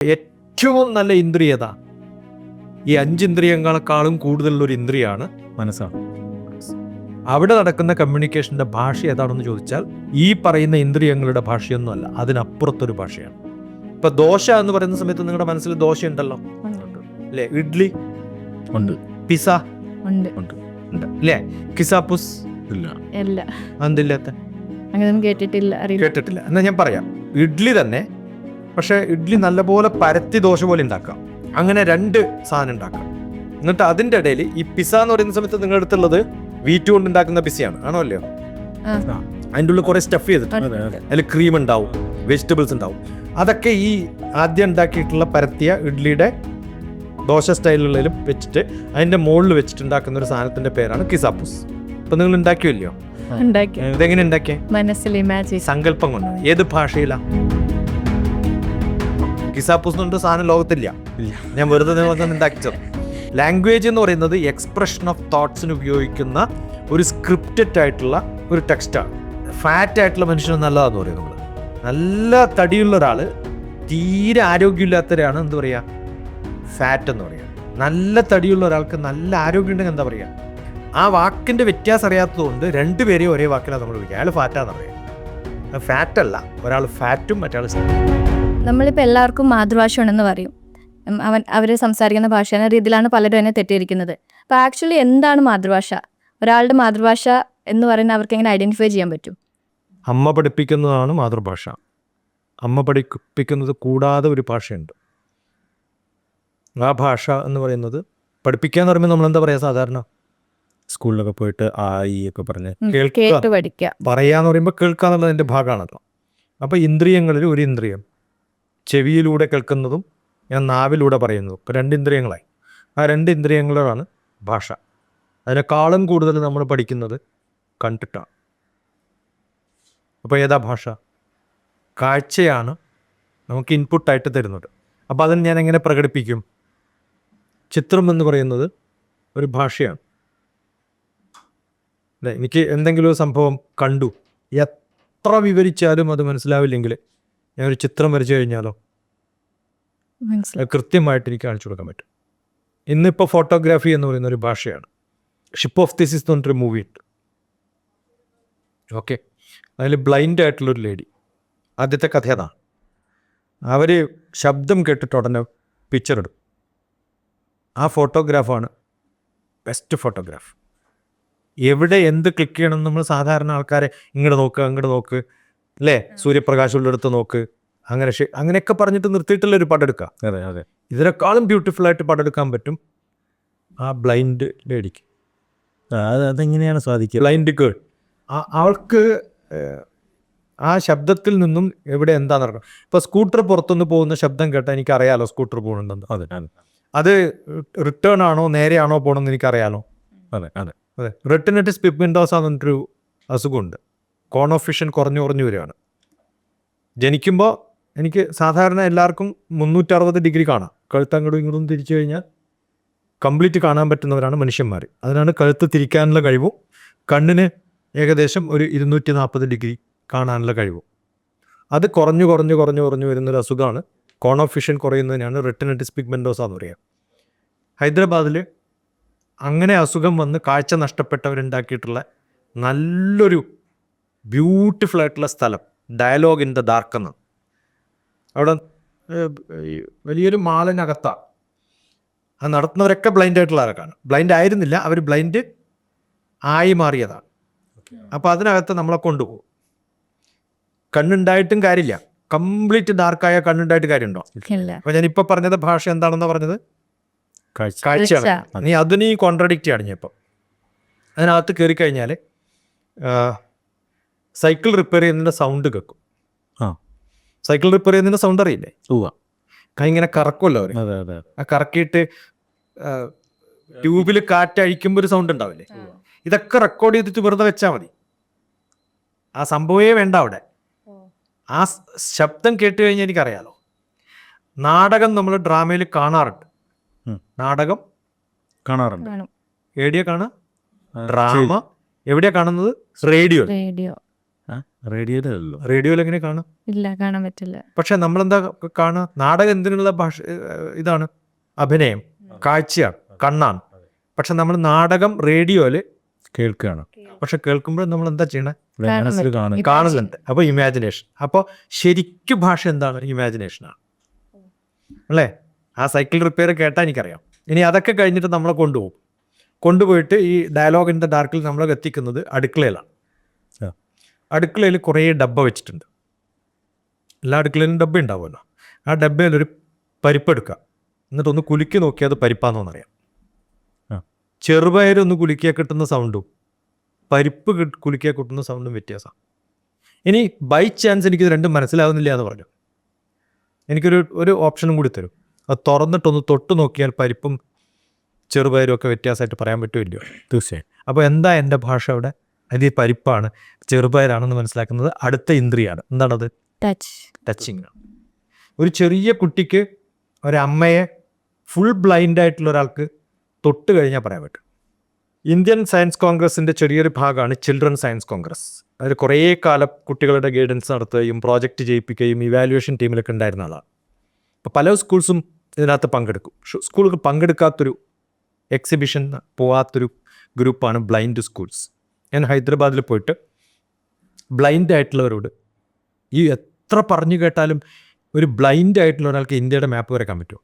ഏറ്റവും നല്ല ഇന്ദ്രിയത ഈ 5 ഇന്ദ്രിയങ്ങളെക്കാളും കൂടുതലുള്ള ഒരു ഇന്ദ്രിയാണ് മനസ്സാണ്. അവിടെ നടക്കുന്ന കമ്മ്യൂണിക്കേഷന്റെ ഭാഷ ഏതാണെന്ന് ചോദിച്ചാൽ ഈ പറയുന്ന ഇന്ദ്രിയങ്ങളുടെ ഭാഷയൊന്നുമല്ല, അതിനപ്പുറത്തൊരു ഭാഷയാണ്. ഇപ്പൊ ദോശ എന്ന് പറയുന്ന സമയത്ത് നിങ്ങളുടെ മനസ്സിൽ ദോശ ഉണ്ടല്ലോ അല്ലേ, ഇഡ്ലി ഉണ്ട്, പിസ ഉണ്ട് ഉണ്ട്, അല്ലേ, കിസാപ്പുസ് ഇല്ല, ഇല്ല എന്തില്ലാത്ത അങ്ങനെയൊന്നും കേട്ടിട്ടില്ല, അറിയില്ല. കേട്ടിട്ടില്ല. എന്നാ ഞാൻ പറയാം, ഇഡ്ലി തന്നെ, പക്ഷെ ഇഡ്ലി നല്ലപോലെ പരത്തി ദോശ പോലെ ഉണ്ടാക്കാം. അങ്ങനെ 2 സാധനം ഉണ്ടാക്കാം. എന്നിട്ട് അതിൻ്റെ ഇടയിൽ ഈ പിസ എന്ന് പറയുന്ന സമയത്ത് നിങ്ങളുടെ അടുത്തുള്ളത് വീറ്റ് കൊണ്ട് ഉണ്ടാക്കുന്ന പിസയാണ്, ആണോ അല്ലയോ? ആ. അതിൻ്റെ ഉള്ളിൽ കുറെ സ്റ്റഫ് ചെയ്തിട്ട് അതെ, അതെ. അതിൽ ക്രീം ഉണ്ടാവും, വെജിറ്റബിൾസ് ഉണ്ടാവും. അതൊക്കെ ഈ ആദ്യം ഉണ്ടാക്കിയിട്ടുള്ള പരത്തിയ ഇഡ്ലിയുടെ ദോശ സ്റ്റൈലുകളിലും വെച്ചിട്ട് അതിൻ്റെ മുകളിൽ വെച്ചിട്ട് ഉണ്ടാക്കുന്ന ഒരു സാധനത്തിന്റെ പേരാണ് കിസാപ്പൂസ്. അപ്പൊ നിങ്ങൾ ഉണ്ടാക്കിയല്ലോ, ഉണ്ടാക്കി ഇതെങ്ങനെ ഉണ്ടാക്കിയേ? മനസ്സിൽ ഇമാജിൻ. സങ്കല്പം കൊണ്ട്. ഏത് ഭാഷയിലാ? കിസാപ്പൂസ് കൊണ്ട് സാധനം ലോകത്തില്ല, ഞാൻ വെറുതെ ഉണ്ടാക്കിച്ചത്. ലാംഗ്വേജ് എന്ന് പറയുന്നത് എക്സ്പ്രഷൻ ഓഫ് തോട്ട്സിന് ഉപയോഗിക്കുന്ന ഒരു സ്ക്രിപ്റ്റഡ് ആയിട്ടുള്ള ഒരു ടെക്സ്റ്റാണ്. ഫാറ്റ് ആയിട്ടുള്ള മനുഷ്യന് നല്ലതാന്ന് പറയും നമ്മൾ. നല്ല തടിയുള്ള ഒരാൾ തീരെ ആരോഗ്യമില്ലാത്തവരാണ് എന്ത് പറയുക, ഫാറ്റ് എന്ന് പറയുക. നല്ല തടിയുള്ള ഒരാൾക്ക് നല്ല ആരോഗ്യം ഉണ്ടെങ്കിൽ എന്താ പറയുക? ആ വാക്കിൻ്റെ വ്യത്യാസം അറിയാത്തതുകൊണ്ട് 2 പേരെയും ഒരേ വാക്കിലാണ് നമ്മൾ വിളിക്കുക. അയാൾ ഫാറ്റാന്ന് പറയാം. അത് ഫാറ്റല്ല, ഒരാൾ ഫാറ്റും മറ്റയാൾ. നമ്മളിപ്പോൾ എല്ലാവർക്കും മാതൃഭാഷ ഉണ്ടെന്ന് പറയും. അവർ സംസാരിക്കുന്ന ഭാഷ എന്ന രീതിയിലാണ് പലരും എന്നെ തെറ്റിയിരിക്കുന്നത്. അപ്പോൾ ആക്ച്വലി എന്താണ് മാതൃഭാഷ? ഒരാളുടെ മാതൃഭാഷ എന്ന് പറയുന്നത് അവർക്ക് എങ്ങനെ ഐഡൻറ്റിഫൈ ചെയ്യാൻ പറ്റും? അമ്മ പഠിപ്പിക്കുന്നതാണ് മാതൃഭാഷ. അമ്മ പഠിപ്പിക്കുന്നത് കൂടാതെ ഒരു ഭാഷയുണ്ട്. ആ ഭാഷ എന്ന് പറയുന്നത് പഠിപ്പിക്കുക എന്ന് പറയുമ്പോൾ നമ്മളെന്താ പറയുക? സാധാരണ സ്കൂളിലൊക്കെ പോയിട്ട് ആ ഈ ഒക്കെ പറഞ്ഞ് കേട്ട് പഠിക്കുക. പറയാന്ന് പറയുമ്പോൾ കേൾക്കുക എന്നുള്ളതിൻ്റെ ഭാഗമാണല്ലോ. അപ്പോൾ ഇന്ദ്രിയങ്ങളിൽ ഒരു ഇന്ദ്രിയം ചെവിയിലൂടെ കേൾക്കുന്നതും ഞാൻ നാവിലൂടെ പറയുന്നതും ഒക്കെ 2 ഇന്ദ്രിയങ്ങളായി. ആ 2 ഇന്ദ്രിയങ്ങളാണ് ഭാഷ. അതിനേക്കാളും കൂടുതൽ നമ്മൾ പഠിക്കുന്നത് കണ്ടിട്ടാണ്. അപ്പോൾ ഏതാ ഭാഷ? കാഴ്ചയാണ് നമുക്ക് ഇൻപുട്ടായിട്ട് തരുന്നത്. അപ്പോൾ അതിന് ഞാൻ എങ്ങനെ പ്രകടിപ്പിക്കും? ചിത്രം എന്ന് പറയുന്നത് ഒരു ഭാഷയാണ് അല്ലേ. എനിക്ക് എന്തെങ്കിലും ഒരു സംഭവം കണ്ടു, എത്ര വിവരിച്ചാലും അത് മനസ്സിലാവില്ലെങ്കിൽ ഞാനൊരു ചിത്രം വരച്ചു കഴിഞ്ഞാലോ മനസ്സിലായി. കൃത്യമായിട്ട് എനിക്ക് കാണിച്ചു കൊടുക്കാൻ പറ്റും. ഇന്നിപ്പോൾ ഫോട്ടോഗ്രാഫി എന്ന് പറയുന്ന ഒരു ഭാഷയാണ്. ഷിപ്പ് ഓഫ് തിസിസ് എന്ന് പറഞ്ഞിട്ടൊരു മൂവി ഉണ്ട്. ഓക്കെ, അതിൽ ബ്ലൈൻഡ് ആയിട്ടുള്ളൊരു ലേഡി, ആദ്യത്തെ കഥ അതാണ്. അവർ ശബ്ദം കേട്ടിട്ട് ഉടനെ പിക്ചർ ഇടും. ആ ഫോട്ടോഗ്രാഫാണ് ബെസ്റ്റ് ഫോട്ടോഗ്രാഫ്. എവിടെ എന്ത് ക്ലിക്ക് ചെയ്യണം നമ്മൾ സാധാരണ ആൾക്കാരെ ഇങ്ങോട്ട് നോക്ക് അങ്ങോട്ട് നോക്ക് അല്ലേ, സൂര്യപ്രകാശമുള്ളടുത്ത് നോക്ക്, അങ്ങനെയൊക്കെ പറഞ്ഞിട്ട് നിർത്തിയിട്ടുള്ള ഒരു പടം എടുക്കുക. അതെ, അതെ. ഇതിനേക്കാളും ബ്യൂട്ടിഫുൾ ആയിട്ട് പടം എടുക്കാൻ പറ്റും ആ ബ്ലൈൻഡ് ലേഡിക്ക്. അതെങ്ങനെയാണ് സാധിക്കുക? ബ്ലൈൻഡ് ഗേൾ, അവൾക്ക് ആ ശബ്ദത്തിൽ നിന്നും എവിടെ എന്താ നടക്കണം. ഇപ്പോൾ സ്കൂട്ടർ പുറത്തുനിന്ന് പോകുന്ന ശബ്ദം കേട്ടാൽ എനിക്കറിയാലോ സ്കൂട്ടർ പോകുന്നുണ്ടെന്ന്. അതെ, അതെ, അത് റിട്ടേൺ ആണോ നേരെയാണോ പോകണമെന്ന് എനിക്കറിയാലോ. അതെ, അതെ, അതെ. റെറ്റിനൈറ്റിസ് പിഗ്മെന്റോസ എന്നൊരു അസുഖമുണ്ട്. കോൺ ഓഫ് വിഷൻ കുറഞ്ഞു വരികയാണ്. ജനിക്കുമ്പോൾ എനിക്ക് സാധാരണ എല്ലാവർക്കും 360 ഡിഗ്രി കാണാം. കഴുത്ത് അങ്ങോട്ടും ഇങ്ങോട്ടും തിരിച്ചു കഴിഞ്ഞാൽ കംപ്ലീറ്റ് കാണാൻ പറ്റുന്നവരാണ് മനുഷ്യന്മാർ. അതിനാണ് കഴുത്ത് തിരിക്കാനുള്ള കഴിവും കണ്ണിന് ഏകദേശം ഒരു 240 ഡിഗ്രി കാണാനുള്ള കഴിവും. അത് കുറഞ്ഞു വരുന്നൊരു അസുഖമാണ്. കോൺ ഓഫ് വിഷൻ കുറയുന്നതിനാണ് റെറ്റിനൈറ്റിസ് പിഗ്മെന്റോസ എന്ന് പറയുക. ഹൈദരാബാദിൽ അങ്ങനെ അസുഖം വന്ന് കാഴ്ച നഷ്ടപ്പെട്ടവരുണ്ടാക്കിയിട്ടുള്ള നല്ലൊരു ബ്യൂട്ടിഫുൾ ആയിട്ടുള്ള സ്ഥലം ഡയലോഗ് ഇൻ ദ ഡാർക്ക് എന്ന്. അവിടെ വലിയൊരു മാളിനകത്താണ്. അത് നടത്തുന്നവരൊക്കെ ബ്ലൈൻഡ് ആയിട്ടുള്ള ആൾക്കാണ്. ബ്ലൈൻഡ് ആയിരുന്നില്ല, അവർ ബ്ലൈൻഡ് ആയി മാറിയതാണ്. അപ്പോൾ അതിനകത്ത് നമ്മളെ കൊണ്ടുപോകും. കണ്ണുണ്ടായിട്ടും കാര്യമില്ല, കംപ്ലീറ്റ് ഡാർക്കായ കണ്ണുണ്ടായിട്ട് കാര്യമുണ്ടോ? ഇല്ല. അപ്പോൾ ഞാനിപ്പോൾ പറഞ്ഞത് ഭാഷ എന്താണെന്ന് പറഞ്ഞത് കാഴ്ചയാണ്. നീ അതിന് കോൺട്രഡിക്റ്റ് ആണ് ഞാൻ ഇപ്പം. അതിനകത്ത് കയറി കഴിഞ്ഞാൽ സൈക്കിൾ റിപ്പയർ ചെയ്യുന്നതിൻ്റെ സൗണ്ട് കേൾക്കും. സൈക്കിൾ റിപ്പയർ ചെയ്യുന്നതിൻ്റെ സൗണ്ട് അറിയില്ലേ? കൈ ഇങ്ങനെ കറക്കുമല്ലോ അവർ. അതെ, അതെ. ആ കറക്കിയിട്ട് ട്യൂബിൽ കാറ്റ് അഴിക്കുമ്പോൾ ഒരു സൗണ്ട് ഉണ്ടാവില്ലേ? ഇതൊക്കെ റെക്കോർഡ് ചെയ്തിട്ട് വെറുതെ വെച്ചാൽ മതി. ആ സംഭവമേ വേണ്ട അവിടെ. ആ ശബ്ദം കേട്ട് കഴിഞ്ഞാൽ എനിക്കറിയാലോ. നാടകം നമ്മൾ ഡ്രാമയിൽ കാണാറുണ്ട്. നാടകം കാണാറുണ്ട്. എവിടെയാ കാണുക? ഡ്രാമ എവിടെയാ കാണുന്നത്? റേഡിയോ. റേഡിയോയിലല്ലോ. റേഡിയോയിൽ എങ്ങനെ കാണും? ഇല്ല, കാണാൻ പറ്റില്ല. പക്ഷെ നമ്മളെന്താ കാണുക? നാടകം എന്തിനുള്ള ഭാഷ? ഇതാണ് അഭിനയം, കാഴ്ചയാണ്, കണ്ണാണ്. പക്ഷെ നമ്മൾ നാടകം റേഡിയോയിൽ കേൾക്കുകയാണ്. പക്ഷെ കേൾക്കുമ്പോൾ നമ്മൾ എന്താ ചെയ്യണേ? മനസ്സിൽ കാണുക. കാണുന്നുണ്ട്. അപ്പോൾ ഇമാജിനേഷൻ. അപ്പോൾ ശരിക്കും ഭാഷ എന്താണ്? ഇമാജിനേഷനാണ് അല്ലേ? ആ സൈക്കിൾ റിപ്പയർ കേട്ടാൽ എനിക്കറിയാം. ഇനി അതൊക്കെ കഴിഞ്ഞിട്ട് നമ്മളെ കൊണ്ടുപോയിട്ട് ഈ ഡയലോഗ് ഇൻ ദ ഡാർക്കിൽ നമ്മളെ എത്തിക്കുന്നത് അടുക്കളയിലാണ്. അടുക്കളയിൽ കുറേ ഡബ്ബ വെച്ചിട്ടുണ്ട്. എല്ലാ അടുക്കളയിലും ഡബ്ബ ഉണ്ടാവുമല്ലോ. ആ ഡബ്ബയിലൊരു പരിപ്പെടുക്കുക, എന്നിട്ടൊന്ന് കുലുക്കി നോക്കിയാൽ അത് പരിപ്പാന്നോന്നറിയാം. ചെറുപയരൊന്ന് കുലുക്കിയാൽ കിട്ടുന്ന സൗണ്ടും പരിപ്പ് കുലുക്കിയാൽ കിട്ടുന്ന സൗണ്ടും വ്യത്യാസമാണ്. ഇനി ബൈ ചാൻസ് എനിക്കിത് രണ്ടും മനസ്സിലാവുന്നില്ല എന്ന് പറഞ്ഞു, എനിക്കൊരു ഓപ്ഷനും കൂടി തരും. അത് തുറന്നിട്ടൊന്ന് തൊട്ട് നോക്കിയാൽ പരിപ്പും ചെറുപയരും ഒക്കെ വ്യത്യാസമായിട്ട് പറയാൻ പറ്റുമല്ലോ? തീർച്ചയായും. അപ്പോൾ എന്താ എൻ്റെ ഭാഷ അവിടെ? അത് ഈ പരിപ്പാണ്, ചെറുപയറാണെന്ന് മനസ്സിലാക്കുന്നത് അടുത്ത ഇന്ദ്രിയാണ്. എന്താണത്? ടച്ചിങ് ആണ്. ഒരു ചെറിയ കുട്ടിക്ക് ഒരമ്മയെ ഫുൾ ബ്ലൈൻഡ് ആയിട്ടുള്ള ഒരാൾക്ക് തൊട്ട് കഴിഞ്ഞാൽ പറയാൻ പറ്റും. ഇന്ത്യൻ സയൻസ് കോൺഗ്രസിൻ്റെ ചെറിയൊരു ഭാഗമാണ് ചിൽഡ്രൻ സയൻസ് കോൺഗ്രസ്. അതിൽ കുറേ കാലം കുട്ടികളുടെ ഗൈഡൻസ് നടത്തുകയും പ്രോജക്റ്റ് ചെയ്യിപ്പിക്കുകയും ഇവാലുവേഷൻ ടീമിലൊക്കെ ഉണ്ടായിരുന്ന ആളാണ്. അപ്പോൾ പല സ്കൂൾസും ഇതിനകത്ത് പങ്കെടുക്കും. സ്കൂളുകൾ പങ്കെടുക്കാത്തൊരു എക്സിബിഷൻ പോവാത്തൊരു ഗ്രൂപ്പാണ് ബ്ലൈൻഡ് സ്കൂൾസ്. ഞാൻ ഹൈദരാബാദിൽ പോയിട്ട് ബ്ലൈൻഡ് ആയിട്ടുള്ളവരോട് ഈ എത്ര പറഞ്ഞു കേട്ടാലും ഒരു ബ്ലൈൻഡ് ആയിട്ടുള്ള ഒരാൾക്ക് ഇന്ത്യയുടെ മാപ്പ് വരയ്ക്കാൻ പറ്റുമോ?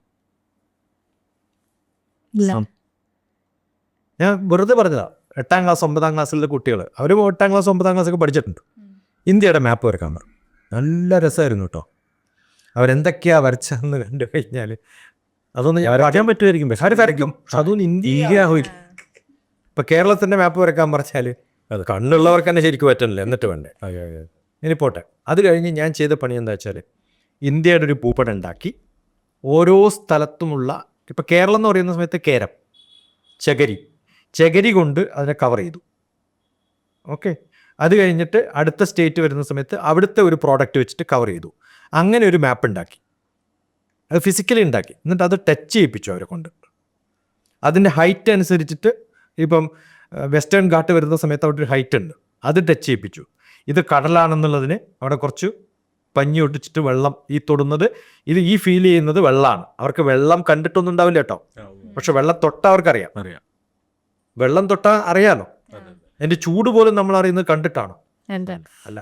ഞാൻ വെറുതെ പറഞ്ഞതാണ്. 8ാം ക്ലാസ് 9ാം ക്ലാസ്സിലെ കുട്ടികൾ, അവർ 8ാം ക്ലാസ് 9ാം ക്ലാസ്സൊക്കെ പഠിച്ചിട്ടുണ്ട്. ഇന്ത്യയുടെ മാപ്പ് വരയ്ക്കാൻ പറഞ്ഞു. നല്ല രസമായിരുന്നു കേട്ടോ. അവരെന്തൊക്കെയാണ് വരച്ചതെന്ന് കണ്ടു കഴിഞ്ഞാൽ അതൊന്നും വരയ്ക്കാൻ പറ്റുമായിരിക്കും. അവർ വരയ്ക്കും. അതൊന്നും ഇന്ത്യ ഇപ്പം കേരളത്തിൻ്റെ മാപ്പ് വരയ്ക്കാൻ പറഞ്ഞാൽ അത് കണ്ണുള്ളവർക്ക് തന്നെ ശരിക്കും പറ്റണില്ല. എന്നിട്ട് വേണ്ടേ? ഇനി പോട്ടെ. അത് കഴിഞ്ഞ് ഞാൻ ചെയ്ത പണി എന്താ വെച്ചാൽ ഇന്ത്യയുടെ ഒരു ഭൂപടം ഉണ്ടാക്കി ഓരോ സ്ഥലത്തുമുള്ള, ഇപ്പം കേരളം എന്ന് പറയുന്ന സമയത്ത് കേരം, ചകിരി കൊണ്ട് അതിനെ കവർ ചെയ്തു. ഓക്കെ. അത് കഴിഞ്ഞിട്ട് അടുത്ത സ്റ്റേറ്റ് വരുന്ന സമയത്ത് അവിടുത്തെ ഒരു പ്രോഡക്റ്റ് വെച്ചിട്ട് കവർ ചെയ്തു. അങ്ങനെ ഒരു മാപ്പ് ഉണ്ടാക്കി, അത് ഫിസിക്കലി ഉണ്ടാക്കി. എന്നിട്ട് അത് ടച്ച് ചെയ്യിപ്പിച്ചു അവരെ കൊണ്ട്. അതിൻ്റെ ഹൈറ്റ് അനുസരിച്ചിട്ട് ഇപ്പം വെസ്റ്റേൺ ഘാട്ട് വരുന്ന സമയത്ത് അവിടെ ഒരു ഹൈറ്റ് ഉണ്ട്, അത് ടച്ച് ചെയ്യിപ്പിച്ചു. ഇത് കടലാണെന്നുള്ളതിന് അവിടെ കുറച്ച് പഞ്ഞി ഒട്ടിച്ചിട്ട് വെള്ളം ഈ തൊടുന്നത്, ഇത് ഈ ഫീൽ ചെയ്യുന്നത് വെള്ളമാണ്. അവർക്ക് വെള്ളം കണ്ടിട്ടൊന്നും ഉണ്ടാവില്ല കേട്ടോ, പക്ഷെ വെള്ളം തൊട്ടാൽ അവർക്കറിയാം. വെള്ളം തൊട്ടാൽ അറിയാലോ. എൻ്റെ ചൂട് പോലും നമ്മൾ അറിയുന്നത് കണ്ടിട്ടാണോ? അല്ല,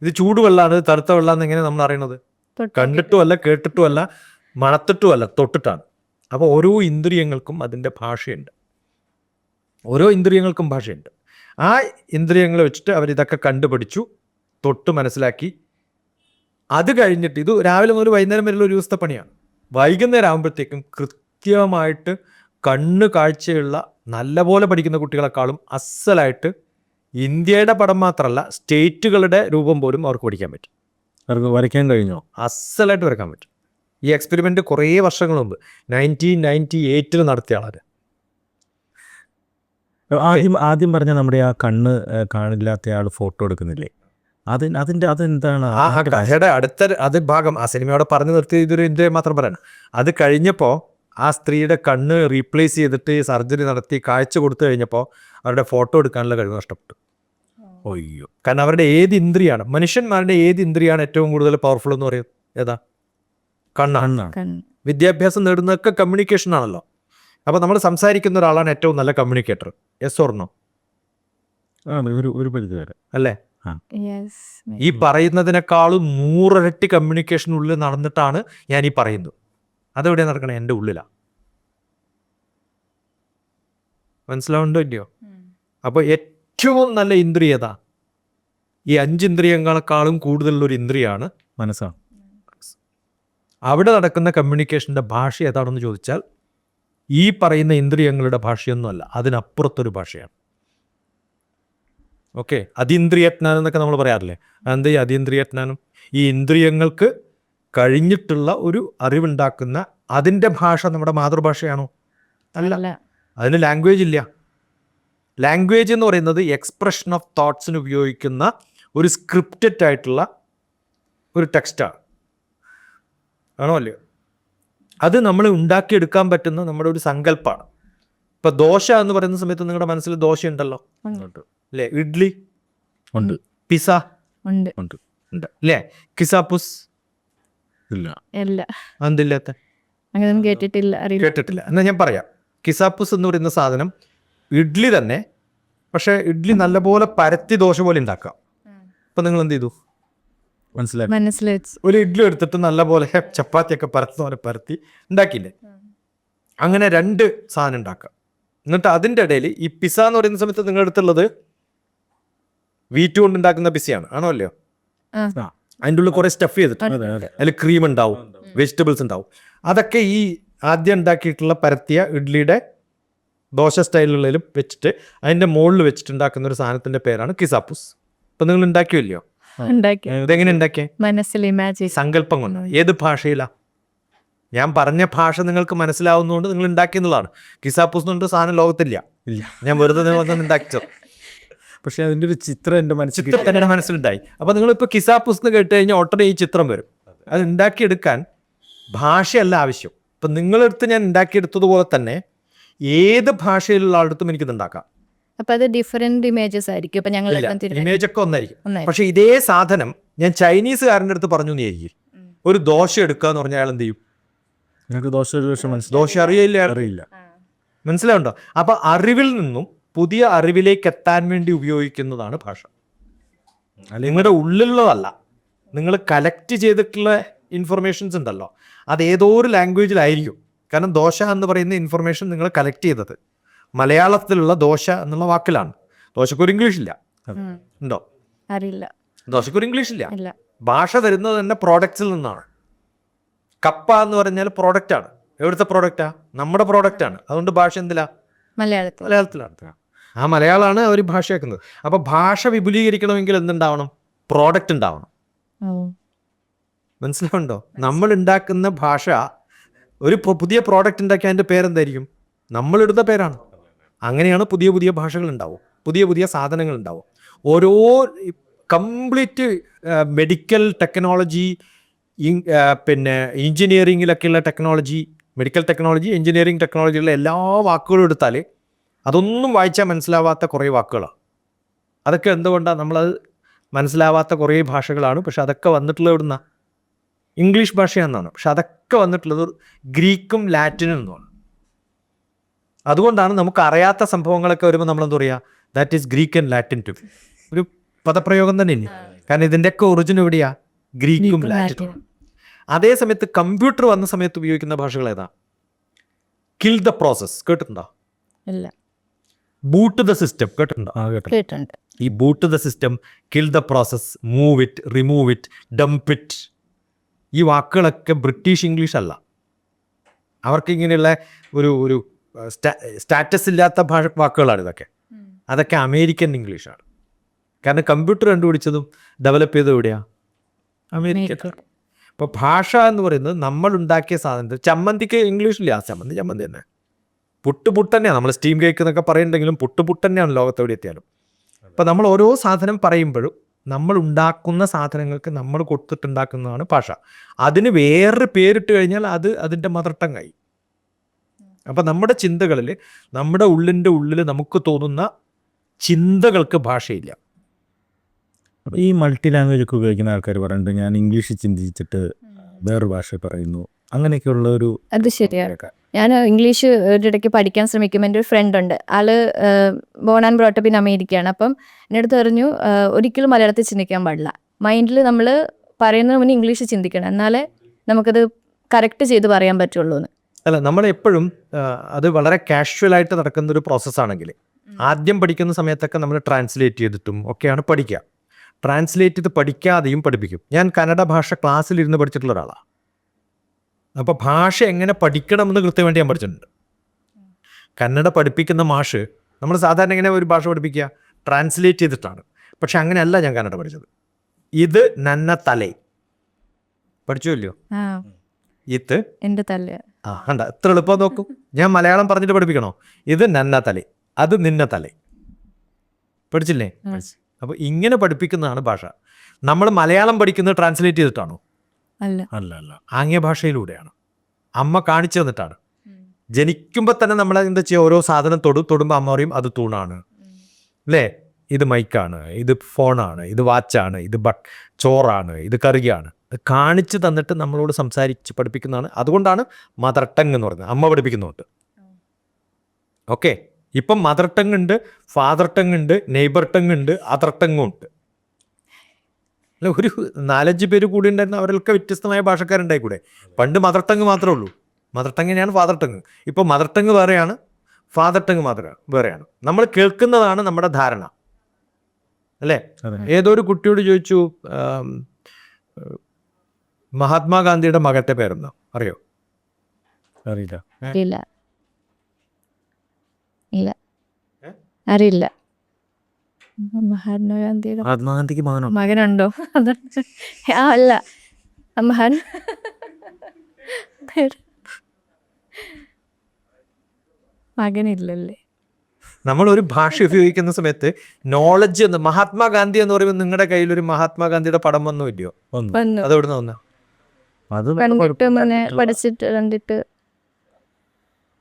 ഇത് ചൂട് വെള്ളമാണ്, ഇത് തണുത്ത വെള്ളമാണെന്ന് എങ്ങനെ നമ്മൾ അറിയണത്? കണ്ടിട്ടുമല്ല, കേട്ടിട്ടുമല്ല, മണത്തിട്ടുമല്ല, തൊട്ടിട്ടാണ്. അപ്പോൾ ഓരോ ഇന്ദ്രിയങ്ങൾക്കും അതിൻ്റെ ഭാഷയുണ്ട്. ഓരോ ഇന്ദ്രിയങ്ങൾക്കും ഭാഷയുണ്ട്. ആ ഇന്ദ്രിയങ്ങൾ വെച്ചിട്ട് അവരിതൊക്കെ കണ്ടുപിടിച്ചു, തൊട്ട് മനസ്സിലാക്കി. അത് കഴിഞ്ഞിട്ട് ഇത് രാവിലെ മുതൽ വൈകുന്നേരം വരെയുള്ള ഒരു ദിവസത്തെ പണിയാണ്. വൈകുന്നേരം ആകുമ്പോഴത്തേക്കും കൃത്യമായിട്ട് കണ്ണ് കാഴ്ചയുള്ള നല്ലപോലെ പഠിക്കുന്ന കുട്ടികളെക്കാളും അസലായിട്ട് ഇന്ത്യയുടെ പടം മാത്രമല്ല സ്റ്റേറ്റുകളുടെ രൂപം പോലും അവർക്ക് പഠിക്കാൻ പറ്റും. അവർക്ക് വരയ്ക്കാൻ കഴിഞ്ഞോ? അസലായിട്ട് വരയ്ക്കാൻ പറ്റും. ഈ എക്സ്പെരിമെൻ്റ് കുറേ വർഷങ്ങൾ മുമ്പ് 1998 നടത്തിയ ആളാണ്. ആദ്യം പറഞ്ഞ നമ്മുടെ ആ കണ്ണ് കാണില്ലാത്ത ആൾ ഫോട്ടോ എടുക്കുന്നില്ലേ, അതെന്താണ്? അത് ഭാഗം ആ സിനിമയോടെ പറഞ്ഞു നിർത്തി ഇതൊരു ഇന്ത്യ മാത്രം പറയണം. അത് കഴിഞ്ഞപ്പോൾ ആ സ്ത്രീയുടെ കണ്ണ് റീപ്ലേസ് ചെയ്തിട്ട് സർജറി നടത്തി കാഴ്ച കൊടുത്തു കഴിഞ്ഞപ്പോൾ അവരുടെ ഫോട്ടോ എടുക്കാനുള്ള കഴിവ് നഷ്ടപ്പെട്ടു. ഒയ്യോ. കാരണം അവരുടെ ഏത് ഇന്ദ്രിയാണ്, മനുഷ്യന്മാരുടെ ഏത് ഇന്ദ്രിയാണ് ഏറ്റവും കൂടുതൽ പവർഫുൾ എന്ന് പറയുന്നത്? ഏതാ? കണ്ണാണ്. വിദ്യാഭ്യാസം നേടുന്നതൊക്കെ കമ്മ്യൂണിക്കേഷൻ ആണല്ലോ. അപ്പോൾ നമ്മൾ സംസാരിക്കുന്ന ഒരാളാണ് ഏറ്റവും നല്ല കമ്മ്യൂണിക്കേറ്റർ. Yes or no? ഒരു പരിധി വരെ അല്ലേ? ഈ പറയുന്നതിനേക്കാളും 100 ഇരട്ടി കമ്മ്യൂണിക്കേഷനുള്ളിൽ നടന്നിട്ടാണ് ഞാൻ ഈ പറയുന്നത്. അതെവിടെയാണ് നടക്കണേ? എൻ്റെ ഉള്ളിലാണ്. മനസ്സിലാവുണ്ടോ ഇല്ലയോ? അപ്പോൾ ഏറ്റവും നല്ല ഇന്ദ്രിയ ഏതാ? ഈ 5 ഇന്ദ്രിയങ്ങളെക്കാളും കൂടുതലുള്ളൊരു ഇന്ദ്രിയാണ് മനസ്സാണ്. അവിടെ നടക്കുന്ന കമ്മ്യൂണിക്കേഷൻ്റെ ഭാഷ ഏതാണെന്ന് ചോദിച്ചാൽ ഈ പറയുന്ന ഇന്ദ്രിയങ്ങളുടെ ഭാഷയൊന്നുമല്ല, അതിനപ്പുറത്തൊരു ഭാഷയാണ്. ഓക്കെ. അതീന്ദ്രിയജ്ഞാനം എന്നൊക്കെ നമ്മൾ പറയാറില്ലേ? അതെന്താ ഈ അതീന്ദ്രിയജ്ഞാനം? ഈ ഇന്ദ്രിയങ്ങൾക്ക് കഴിഞ്ഞിട്ടുള്ള ഒരു അറിവുണ്ടാക്കുന്ന അതിൻ്റെ ഭാഷ നമ്മുടെ മാതൃഭാഷയാണോ? അല്ല. അതിന് ലാംഗ്വേജ് ഇല്ല. ലാംഗ്വേജ് എന്ന് പറയുന്നത് എക്സ്പ്രഷൻ ഓഫ് തോട്ട്സിന് ഉപയോഗിക്കുന്ന ഒരു സ്ക്രിപ്റ്റഡ് ആയിട്ടുള്ള ഒരു ടെക്സ്റ്റാണ്. ആണോ അല്ലയോ? അത് നമ്മൾ ഉണ്ടാക്കിയെടുക്കാൻ പറ്റുന്ന നമ്മുടെ ഒരു സങ്കല്പമാണ്. ഇപ്പം ദോശ എന്ന് പറയുന്ന സമയത്ത് നിങ്ങളുടെ മനസ്സിൽ ദോശ ഉണ്ടല്ലോ, അല്ലേ? ഇഡ്ലി ഉണ്ട്, പിസ ഉണ്ട്. ഉണ്ട്. ഉണ്ട് അല്ലേ? കിസാപ്പുസ് ഇല്ല. ഇല്ല, എന്തില്ലാത്ത അങ്ങനെയൊന്നും കേട്ടിട്ടില്ല, അറിയില്ല. കേട്ടിട്ടില്ല. എന്നാൽ ഞാൻ പറയാം. കിസാപ്പുസ് എന്ന് പറയുന്ന സാധനം ഇഡ്ഡലി തന്നെ, പക്ഷേ ഇഡ്ഡലി നല്ലപോലെ പരത്തി ദോശ പോലെ ഉണ്ടാക്കാം. അപ്പം നിങ്ങൾ എന്ത് ചെയ്തു? മനസ്സിലായി. മനസ്സിലായി. ഒരു ഇഡ്ഡലി എടുത്തിട്ട് നല്ലപോലെ ചപ്പാത്തിയൊക്കെ പരത്തുന്ന പോലെ പരത്തി ഉണ്ടാക്കിയില്ലേ? അങ്ങനെ 2 സാധനം ഉണ്ടാക്കാം. എന്നിട്ട് അതിൻ്റെ ഇടയിൽ ഈ പിസ്സ എന്ന് പറയുന്ന സമയത്ത് നിങ്ങൾ എടുത്തുള്ളത് വീറ്റ് കൊണ്ട് ഉണ്ടാക്കുന്ന പിസ്സയാണ്, ആണോ അല്ലയോ? അതിൻ്റെ ഉള്ളിൽ കുറേ സ്റ്റഫ് ചെയ്തിട്ട് അതിൽ ക്രീം ഉണ്ടാവും, വെജിറ്റബിൾസ് ഉണ്ടാവും. അതൊക്കെ ഈ ആദ്യം ഉണ്ടാക്കിയിട്ടുള്ള പരത്തിയ ഇഡ്ഡലിയുടെ ദോശ സ്റ്റൈലുകളിലും വെച്ചിട്ട് അതിൻ്റെ മുകളിൽ വെച്ചിട്ട് ഉണ്ടാക്കുന്ന ഒരു സാധനത്തിൻ്റെ പേരാണ് കിസാപ്പുസ്. അപ്പം നിങ്ങൾ ഉണ്ടാക്കിയല്ലോ? ഉണ്ടാക്കി. ഇതെങ്ങനെ ഉണ്ടാക്കിയേ? മനസ്സിൽ ഇമാജിൻ. സങ്കല്പം കൊണ്ട്. ഏത് ഭാഷയിലാണ്? ഞാൻ പറഞ്ഞ ഭാഷ നിങ്ങൾക്ക് മനസ്സിലാവുന്നതുകൊണ്ട് നിങ്ങൾ ഉണ്ടാക്കിയെന്നുള്ളതാണ്. കിസാപ്പൂസ് കൊണ്ട് സാധനം ലോകത്തില്ല, ഇല്ല. ഞാൻ വെറുതെ ഉണ്ടാക്കിച്ചത്. പക്ഷെ അതിൻ്റെ ഒരു ചിത്രം എൻ്റെ ചിത്രം തന്നെ മനസ്സിലുണ്ടായി. അപ്പോൾ നിങ്ങളിപ്പോൾ കിസാപ്പൂസ് എന്ന് കേട്ട് കഴിഞ്ഞാൽ ഉടനെ ഈ ചിത്രം വരും. അത് ഉണ്ടാക്കിയെടുക്കാൻ ഭാഷയല്ല ആവശ്യം. ഇപ്പം നിങ്ങളെടുത്ത് ഞാൻ ഉണ്ടാക്കിയെടുത്തതുപോലെ തന്നെ ഏത് ഭാഷയിലുള്ള ആളടുത്തും എനിക്കിത് ഉണ്ടാക്കാം. അപ്പൊ അത് ഡിഫറെന്റ് ഇമേജസ് ആയിരിക്കും. ഇപ്പൊ ഞങ്ങൾ ഇമേജ് ഒക്കെ ഒന്നായിരിക്കും. പക്ഷെ ഇതേ സാധനം ഞാൻ ചൈനീസുകാരൻ്റെ അടുത്ത് പറഞ്ഞു നീ ഒരു ദോശ എടുക്കുക എന്ന് പറഞ്ഞാൽ അയാൾ എന്ത് ചെയ്യും? ഞങ്ങൾക്ക് ദോശ ഒരു വർഷം ദോശ അറിയില്ല. മനസ്സിലാവുണ്ടോ? അപ്പൊ അറിവിൽ നിന്നും പുതിയ അറിവിലേക്ക് എത്താൻ വേണ്ടി ഉപയോഗിക്കുന്നതാണ് ഭാഷ. നിങ്ങളുടെ ഉള്ളിലുള്ളതല്ല. നിങ്ങൾ കലക്ട് ചെയ്തിട്ടുള്ള ഇൻഫർമേഷൻസ് ഉണ്ടല്ലോ, അത് ഏതോ ഒരു ലാംഗ്വേജിലായിരിക്കും. കാരണം ദോശ എന്ന് പറയുന്ന ഇൻഫർമേഷൻ നിങ്ങൾ കലക്ട് ചെയ്തത് മലയാളത്തിലുള്ള ദോശ എന്നുള്ള വാക്കിലാണ്. ദോശക്കൊരു ഇംഗ്ലീഷ് ഇല്ല, ഉണ്ടോ? അറിയില്ല. ദോശക്കൊരു ഇംഗ്ലീഷ് ഇല്ല. ഇല്ല. ഭാഷ വരുന്നത് തന്നെ പ്രോഡക്ട്സിൽ നിന്നാണ്. കപ്പ എന്ന് പറഞ്ഞാൽ പ്രോഡക്റ്റാണ്. എവിടുത്തെ പ്രോഡക്റ്റാ? നമ്മുടെ പ്രോഡക്റ്റാണ്. അതുകൊണ്ട് ഭാഷ എന്തിലാ? മലയാളത്തിലാണ്. ആ മലയാളമാണ് അവർ ഭാഷയാക്കുന്നത്. അപ്പോൾ ഭാഷ വിപുലീകരിക്കണമെങ്കിൽ എന്തുണ്ടാവണം? പ്രോഡക്റ്റ് ഉണ്ടാവണം. മനസ്സിലാവുണ്ടോ? നമ്മൾ ഉണ്ടാക്കുന്ന ഭാഷ ഒരു പുതിയ പ്രോഡക്റ്റ് ഉണ്ടാക്കി അതിൻ്റെ പേരെന്തായിരിക്കും? നമ്മളിടുന്ന പേരാണ്. അങ്ങനെയാണ് പുതിയ പുതിയ ഭാഷകൾ ഉണ്ടാവും, പുതിയ പുതിയ സാധനങ്ങൾ ഉണ്ടാവും. ഓരോ കംപ്ലീറ്റ് മെഡിക്കൽ ടെക്നോളജി, പിന്നെ എഞ്ചിനീയറിങ്ങിലൊക്കെയുള്ള ടെക്നോളജി, മെഡിക്കൽ ടെക്നോളജി, എഞ്ചിനീയറിംഗ് ടെക്നോളജിയുള്ള എല്ലാ വാക്കുകളും എടുത്താൽ അതൊന്നും വായിച്ചാൽ മനസ്സിലാവാത്ത കുറേ വാക്കുകളാണ്. അതൊക്കെ എന്തുകൊണ്ടാണ്? നമ്മളത് മനസ്സിലാവാത്ത കുറേ ഭാഷകളാണ്. പക്ഷെ അതൊക്കെ വന്നിട്ടുള്ളത് എവിടുന്ന? ഇംഗ്ലീഷ് ഭാഷയാണെന്നാണ്. പക്ഷെ അതൊക്കെ വന്നിട്ടുള്ളത് ഗ്രീക്കും ലാറ്റിനും എന്നാണ്. അതുകൊണ്ടാണ് നമുക്ക് അറിയാത്ത സംഭവങ്ങളൊക്കെ വരുമ്പോൾ നമ്മളെന്താ പറയുക? That is Greek and Latin to. ഒരു പദപ്രയോഗം തന്നെ ഇനി. കാരണം ഇതിൻ്റെയൊക്കെ ഒറിജിൻ എവിടെയാ? ഗ്രീക്കും ലാറ്റിനും. അതേ സമയത്ത് കമ്പ്യൂട്ടർ വന്ന സമയത്ത് ഉപയോഗിക്കുന്ന ഭാഷകൾ ഏതാ? കിൽ ദ പ്രോസസ് കേട്ടിട്ടുണ്ടോ? ഇല്ല. ബൂട്ട് ദ സിസ്റ്റം കേട്ടിട്ടുണ്ടോ? കേട്ടിട്ടുണ്ട്. ഈ boot the system, kill the process, move it, remove it, dump it, ഈ വാക്കുകളൊക്കെ ബ്രിട്ടീഷ് ഇംഗ്ലീഷ് അല്ല. അവർക്ക് ഇങ്ങനെയുള്ള ഒരു സ്റ്റാറ്റസ് ഇല്ലാത്ത വാക്കുകളാണ് ഇതൊക്കെ. അതൊക്കെ അമേരിക്കൻ ഇംഗ്ലീഷാണ്. കാരണം കമ്പ്യൂട്ടർ കണ്ടുപിടിച്ചതും ഡെവലപ്പ് ചെയ്തതും എവിടെയാണ്? അമേരിക്ക. അപ്പോൾ ഭാഷ എന്ന് പറയുന്നത് നമ്മൾ ഉണ്ടാക്കിയ സാധനത്തിൽ. ചമ്മന്തിക്ക് ഇംഗ്ലീഷില്ല. ചമ്മന്തി തന്നെ. പുട്ട് തന്നെയാണ്. നമ്മൾ സ്റ്റീം കേക്ക് എന്നൊക്കെ പറയുന്നുണ്ടെങ്കിലും പുട്ട് തന്നെയാണ് ലോകത്തെവിടെ എത്തിയാലും. അപ്പോൾ നമ്മൾ ഓരോ സാധനം പറയുമ്പോഴും നമ്മൾ ഉണ്ടാക്കുന്ന സാധനങ്ങൾക്ക് നമ്മൾ കൊടുത്തിട്ടുണ്ടാക്കുന്നതാണ് ഭാഷ. അതിന് വേറൊരു പേരിട്ട് കഴിഞ്ഞാൽ അത് അതിൻ്റെ മദർ ടങ്ങായി. അപ്പം നമ്മുടെ ചിന്തകളിൽ, നമ്മുടെ ഉള്ളിൻ്റെ ഉള്ളിൽ നമുക്ക് തോന്നുന്ന ചിന്തകൾക്ക് ഭാഷയില്ല. ഈ മൾട്ടി ലാംഗ്വേജ് ഒക്കെ ഉപയോഗിക്കുന്ന ആൾക്കാർ പറയുന്നുണ്ട്, ഞാൻ ഇംഗ്ലീഷിൽ ചിന്തിച്ചിട്ട് വേറൊരു ഭാഷ പറയുന്നു, അങ്ങനെയൊക്കെയുള്ള ഒരു. അത് ശരിയാണ്. ഞാൻ ഇംഗ്ലീഷ് ഒരിടയ്ക്ക് പഠിക്കാൻ ശ്രമിക്കും. എൻ്റെ ഒരു ഫ്രണ്ട് ഉണ്ട്, ആള് ബോൺ ആൻഡ് ബ്രോട്ടപ്പ് ഇൻ അമേരിക്കയാണ്. അപ്പം എൻ്റെ അടുത്ത് പറഞ്ഞു, ഒരിക്കലും മലയാളത്തിൽ ചിന്തിക്കാൻ പാടില്ല. മൈൻഡിൽ നമ്മൾ പറയുന്നതിന് മുന്നേ ഇംഗ്ലീഷ് ചിന്തിക്കണം, എന്നാലേ നമുക്കത് കറക്റ്റ് ചെയ്ത് പറയാൻ പറ്റുള്ളൂ എന്ന്. അല്ല, നമ്മളെപ്പോഴും അത് വളരെ കാഷ്വലായിട്ട് നടക്കുന്ന ഒരു പ്രോസസ്സാണെങ്കിൽ ആദ്യം പഠിക്കുന്ന സമയത്തൊക്കെ നമ്മൾ ട്രാൻസ്ലേറ്റ് ചെയ്തിട്ടും ഒക്കെയാണ് പഠിക്കുക. ട്രാൻസ്ലേറ്റ് ചെയ്ത് പഠിക്കാതെയും പഠിപ്പിക്കും. ഞാൻ കന്നഡ ഭാഷ ക്ലാസ്സിലിരുന്ന് പഠിച്ചിട്ടുള്ള ഒരാളാണ്. അപ്പോൾ ഭാഷ എങ്ങനെ പഠിക്കണമെന്ന് കൃത്യമായിട്ട് ഞാൻ പഠിച്ചിട്ടുണ്ട്. കന്നഡ പഠിപ്പിക്കുന്ന മാഷ് നമ്മൾ സാധാരണ എങ്ങനെ ഒരു ഭാഷ പഠിപ്പിക്കുക? ട്രാൻസ്ലേറ്റ് ചെയ്തിട്ടാണ്. പക്ഷെ അങ്ങനെയല്ല ഞാൻ കന്നഡ പഠിച്ചത്. ഇത് നന്ന തലേ പഠിച്ചല്ലോ. ഇത് എൻ്റെ തല. കണ്ട, എത്ര എളുപ്പം നോക്കും. ഞാൻ മലയാളം പറഞ്ഞിട്ട് പഠിപ്പിക്കണോ? ഇത് നന്ന തലേ, അത് നിന്ന തലേ. പഠിച്ചില്ലേ? അപ്പോൾ ഇങ്ങനെ പഠിപ്പിക്കുന്നതാണ് ഭാഷ. നമ്മൾ മലയാളം പഠിക്കുന്നത് ട്രാൻസ്ലേറ്റ് ചെയ്തിട്ടാണോ? അല്ല അല്ല, ആംഗ്യ ഭാഷയിലൂടെയാണ്. അമ്മ കാണിച്ചു തന്നിട്ടാണ്. ജനിക്കുമ്പോൾ തന്നെ നമ്മൾ എന്താ ചെയ്യുക? ഓരോ സാധനം തൊടുമ്പോൾ അമ്മ പറയും അത് തൂണാണ്, അല്ലേ? ഇത് മൈക്കാണ്, ഇത് ഫോണാണ്, ഇത് വാച്ചാണ്, ഇത് ചോറാണ്, ഇത് കറിയാണ്, കാണിച്ചു തന്നിട്ട് നമ്മളോട് സംസാരിച്ച് പഠിപ്പിക്കുന്നതാണ്. അതുകൊണ്ടാണ് മദർ ടങ് എന്ന് പറയുന്നത്. അമ്മ പഠിപ്പിക്കുന്നുണ്ട്. ഓക്കെ, ഇപ്പം മദർ ടങ് ഉണ്ട്, ഫാദർ ടങ് ഉണ്ട്, നെയ്ബർ ടങ് ഉണ്ട്, അതർ ടങ്ങും ഉണ്ട്. അല്ല, ഒരു 4-5 പേര് കൂടി ഉണ്ടായിരുന്ന അവരൊക്കെ വ്യത്യസ്തമായ ഭാഷക്കാരുണ്ടായി കൂടെ. പണ്ട് മദർ ടങ് മാത്രമേ ഉള്ളൂ. മദർ ടങ് തന്നെയാണ് ഫാദർ ടങ്. ഇപ്പോൾ മദർ ടങ് വേറെയാണ്, ഫാദർ ടങ് വേറെയാണ്. നമ്മൾ കേൾക്കുന്നതാണ് നമ്മുടെ ധാരണ, അല്ലേ? ഏതോ ഒരു കുട്ടിയോട് ചോദിച്ചു, മഹാത്മാഗാന്ധിയുടെ മകന്റെ പേരെന്താ അറിയോ? അറിയില്ല. അറിയില്ല. ഇല്ല, അറിയില്ല. മഹാത്മാഗാന്ധിയുടെ മഹാത്മാഗാന്ധിക്ക് മകനുണ്ടോ? അല്ല, മഹാൻ മകനില്ലല്ലേ. നമ്മൾ ഒരു ഭാഷ ഉപയോഗിക്കുന്ന സമയത്ത് നോളജ് എന്ന്, മഹാത്മാഗാന്ധി എന്ന് പറയുമ്പോൾ നിങ്ങളുടെ കയ്യിൽ ഒരു മഹാത്മാഗാന്ധിയുടെ പടം വന്നോ ഇല്ലയോ? വന്നു. അത് എവിടെ നിന്ന്? അത് കണ്ടിട്ട് അങ്ങനെ പഠിച്ചിട്ട് കണ്ടിട്ട്.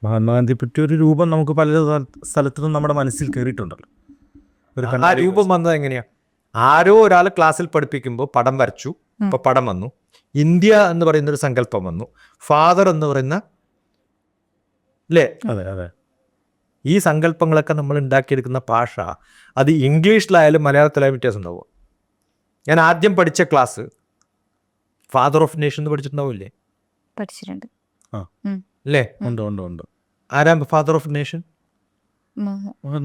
മഹാത്മാഗാന്ധിയെ പറ്റി ഒരു രൂപം നമുക്ക് പല സ്ഥലത്തുനിന്നും നമ്മുടെ മനസ്സിൽ കയറിയിട്ടുണ്ടല്ലോ. ആ രൂപം വന്നത് എങ്ങനെയാ? ആരോ ഒരാൾ ക്ലാസ്സിൽ പഠിപ്പിക്കുമ്പോൾ പടം വരച്ചു, ഇപ്പൊ പടം വന്നു. ഇന്ത്യ എന്ന് പറയുന്ന ഒരു സങ്കല്പം വന്നു. ഫാദർ എന്ന് പറയുന്ന, അല്ലേ? അതെ അതെ. ഈ സങ്കല്പങ്ങളൊക്കെ നമ്മൾ ഉണ്ടാക്കിയെടുക്കുന്ന ഭാഷ, അത് ഇംഗ്ലീഷിലായാലും മലയാളത്തിലായാലും വ്യത്യാസം ഉണ്ടാവും. ഞാൻ ആദ്യം പഠിച്ച ക്ലാസ് ഫാദർ ഓഫ് നേഷൻ എന്ന് പഠിച്ചിട്ടുണ്ടാവില്ലേ? പഠിച്ചിട്ടുണ്ട്. അല്ലേ? ഉണ്ട് ഉണ്ട് ഉണ്ട്. ആരാ ഫാദർ ഓഫ് നേഷൻ?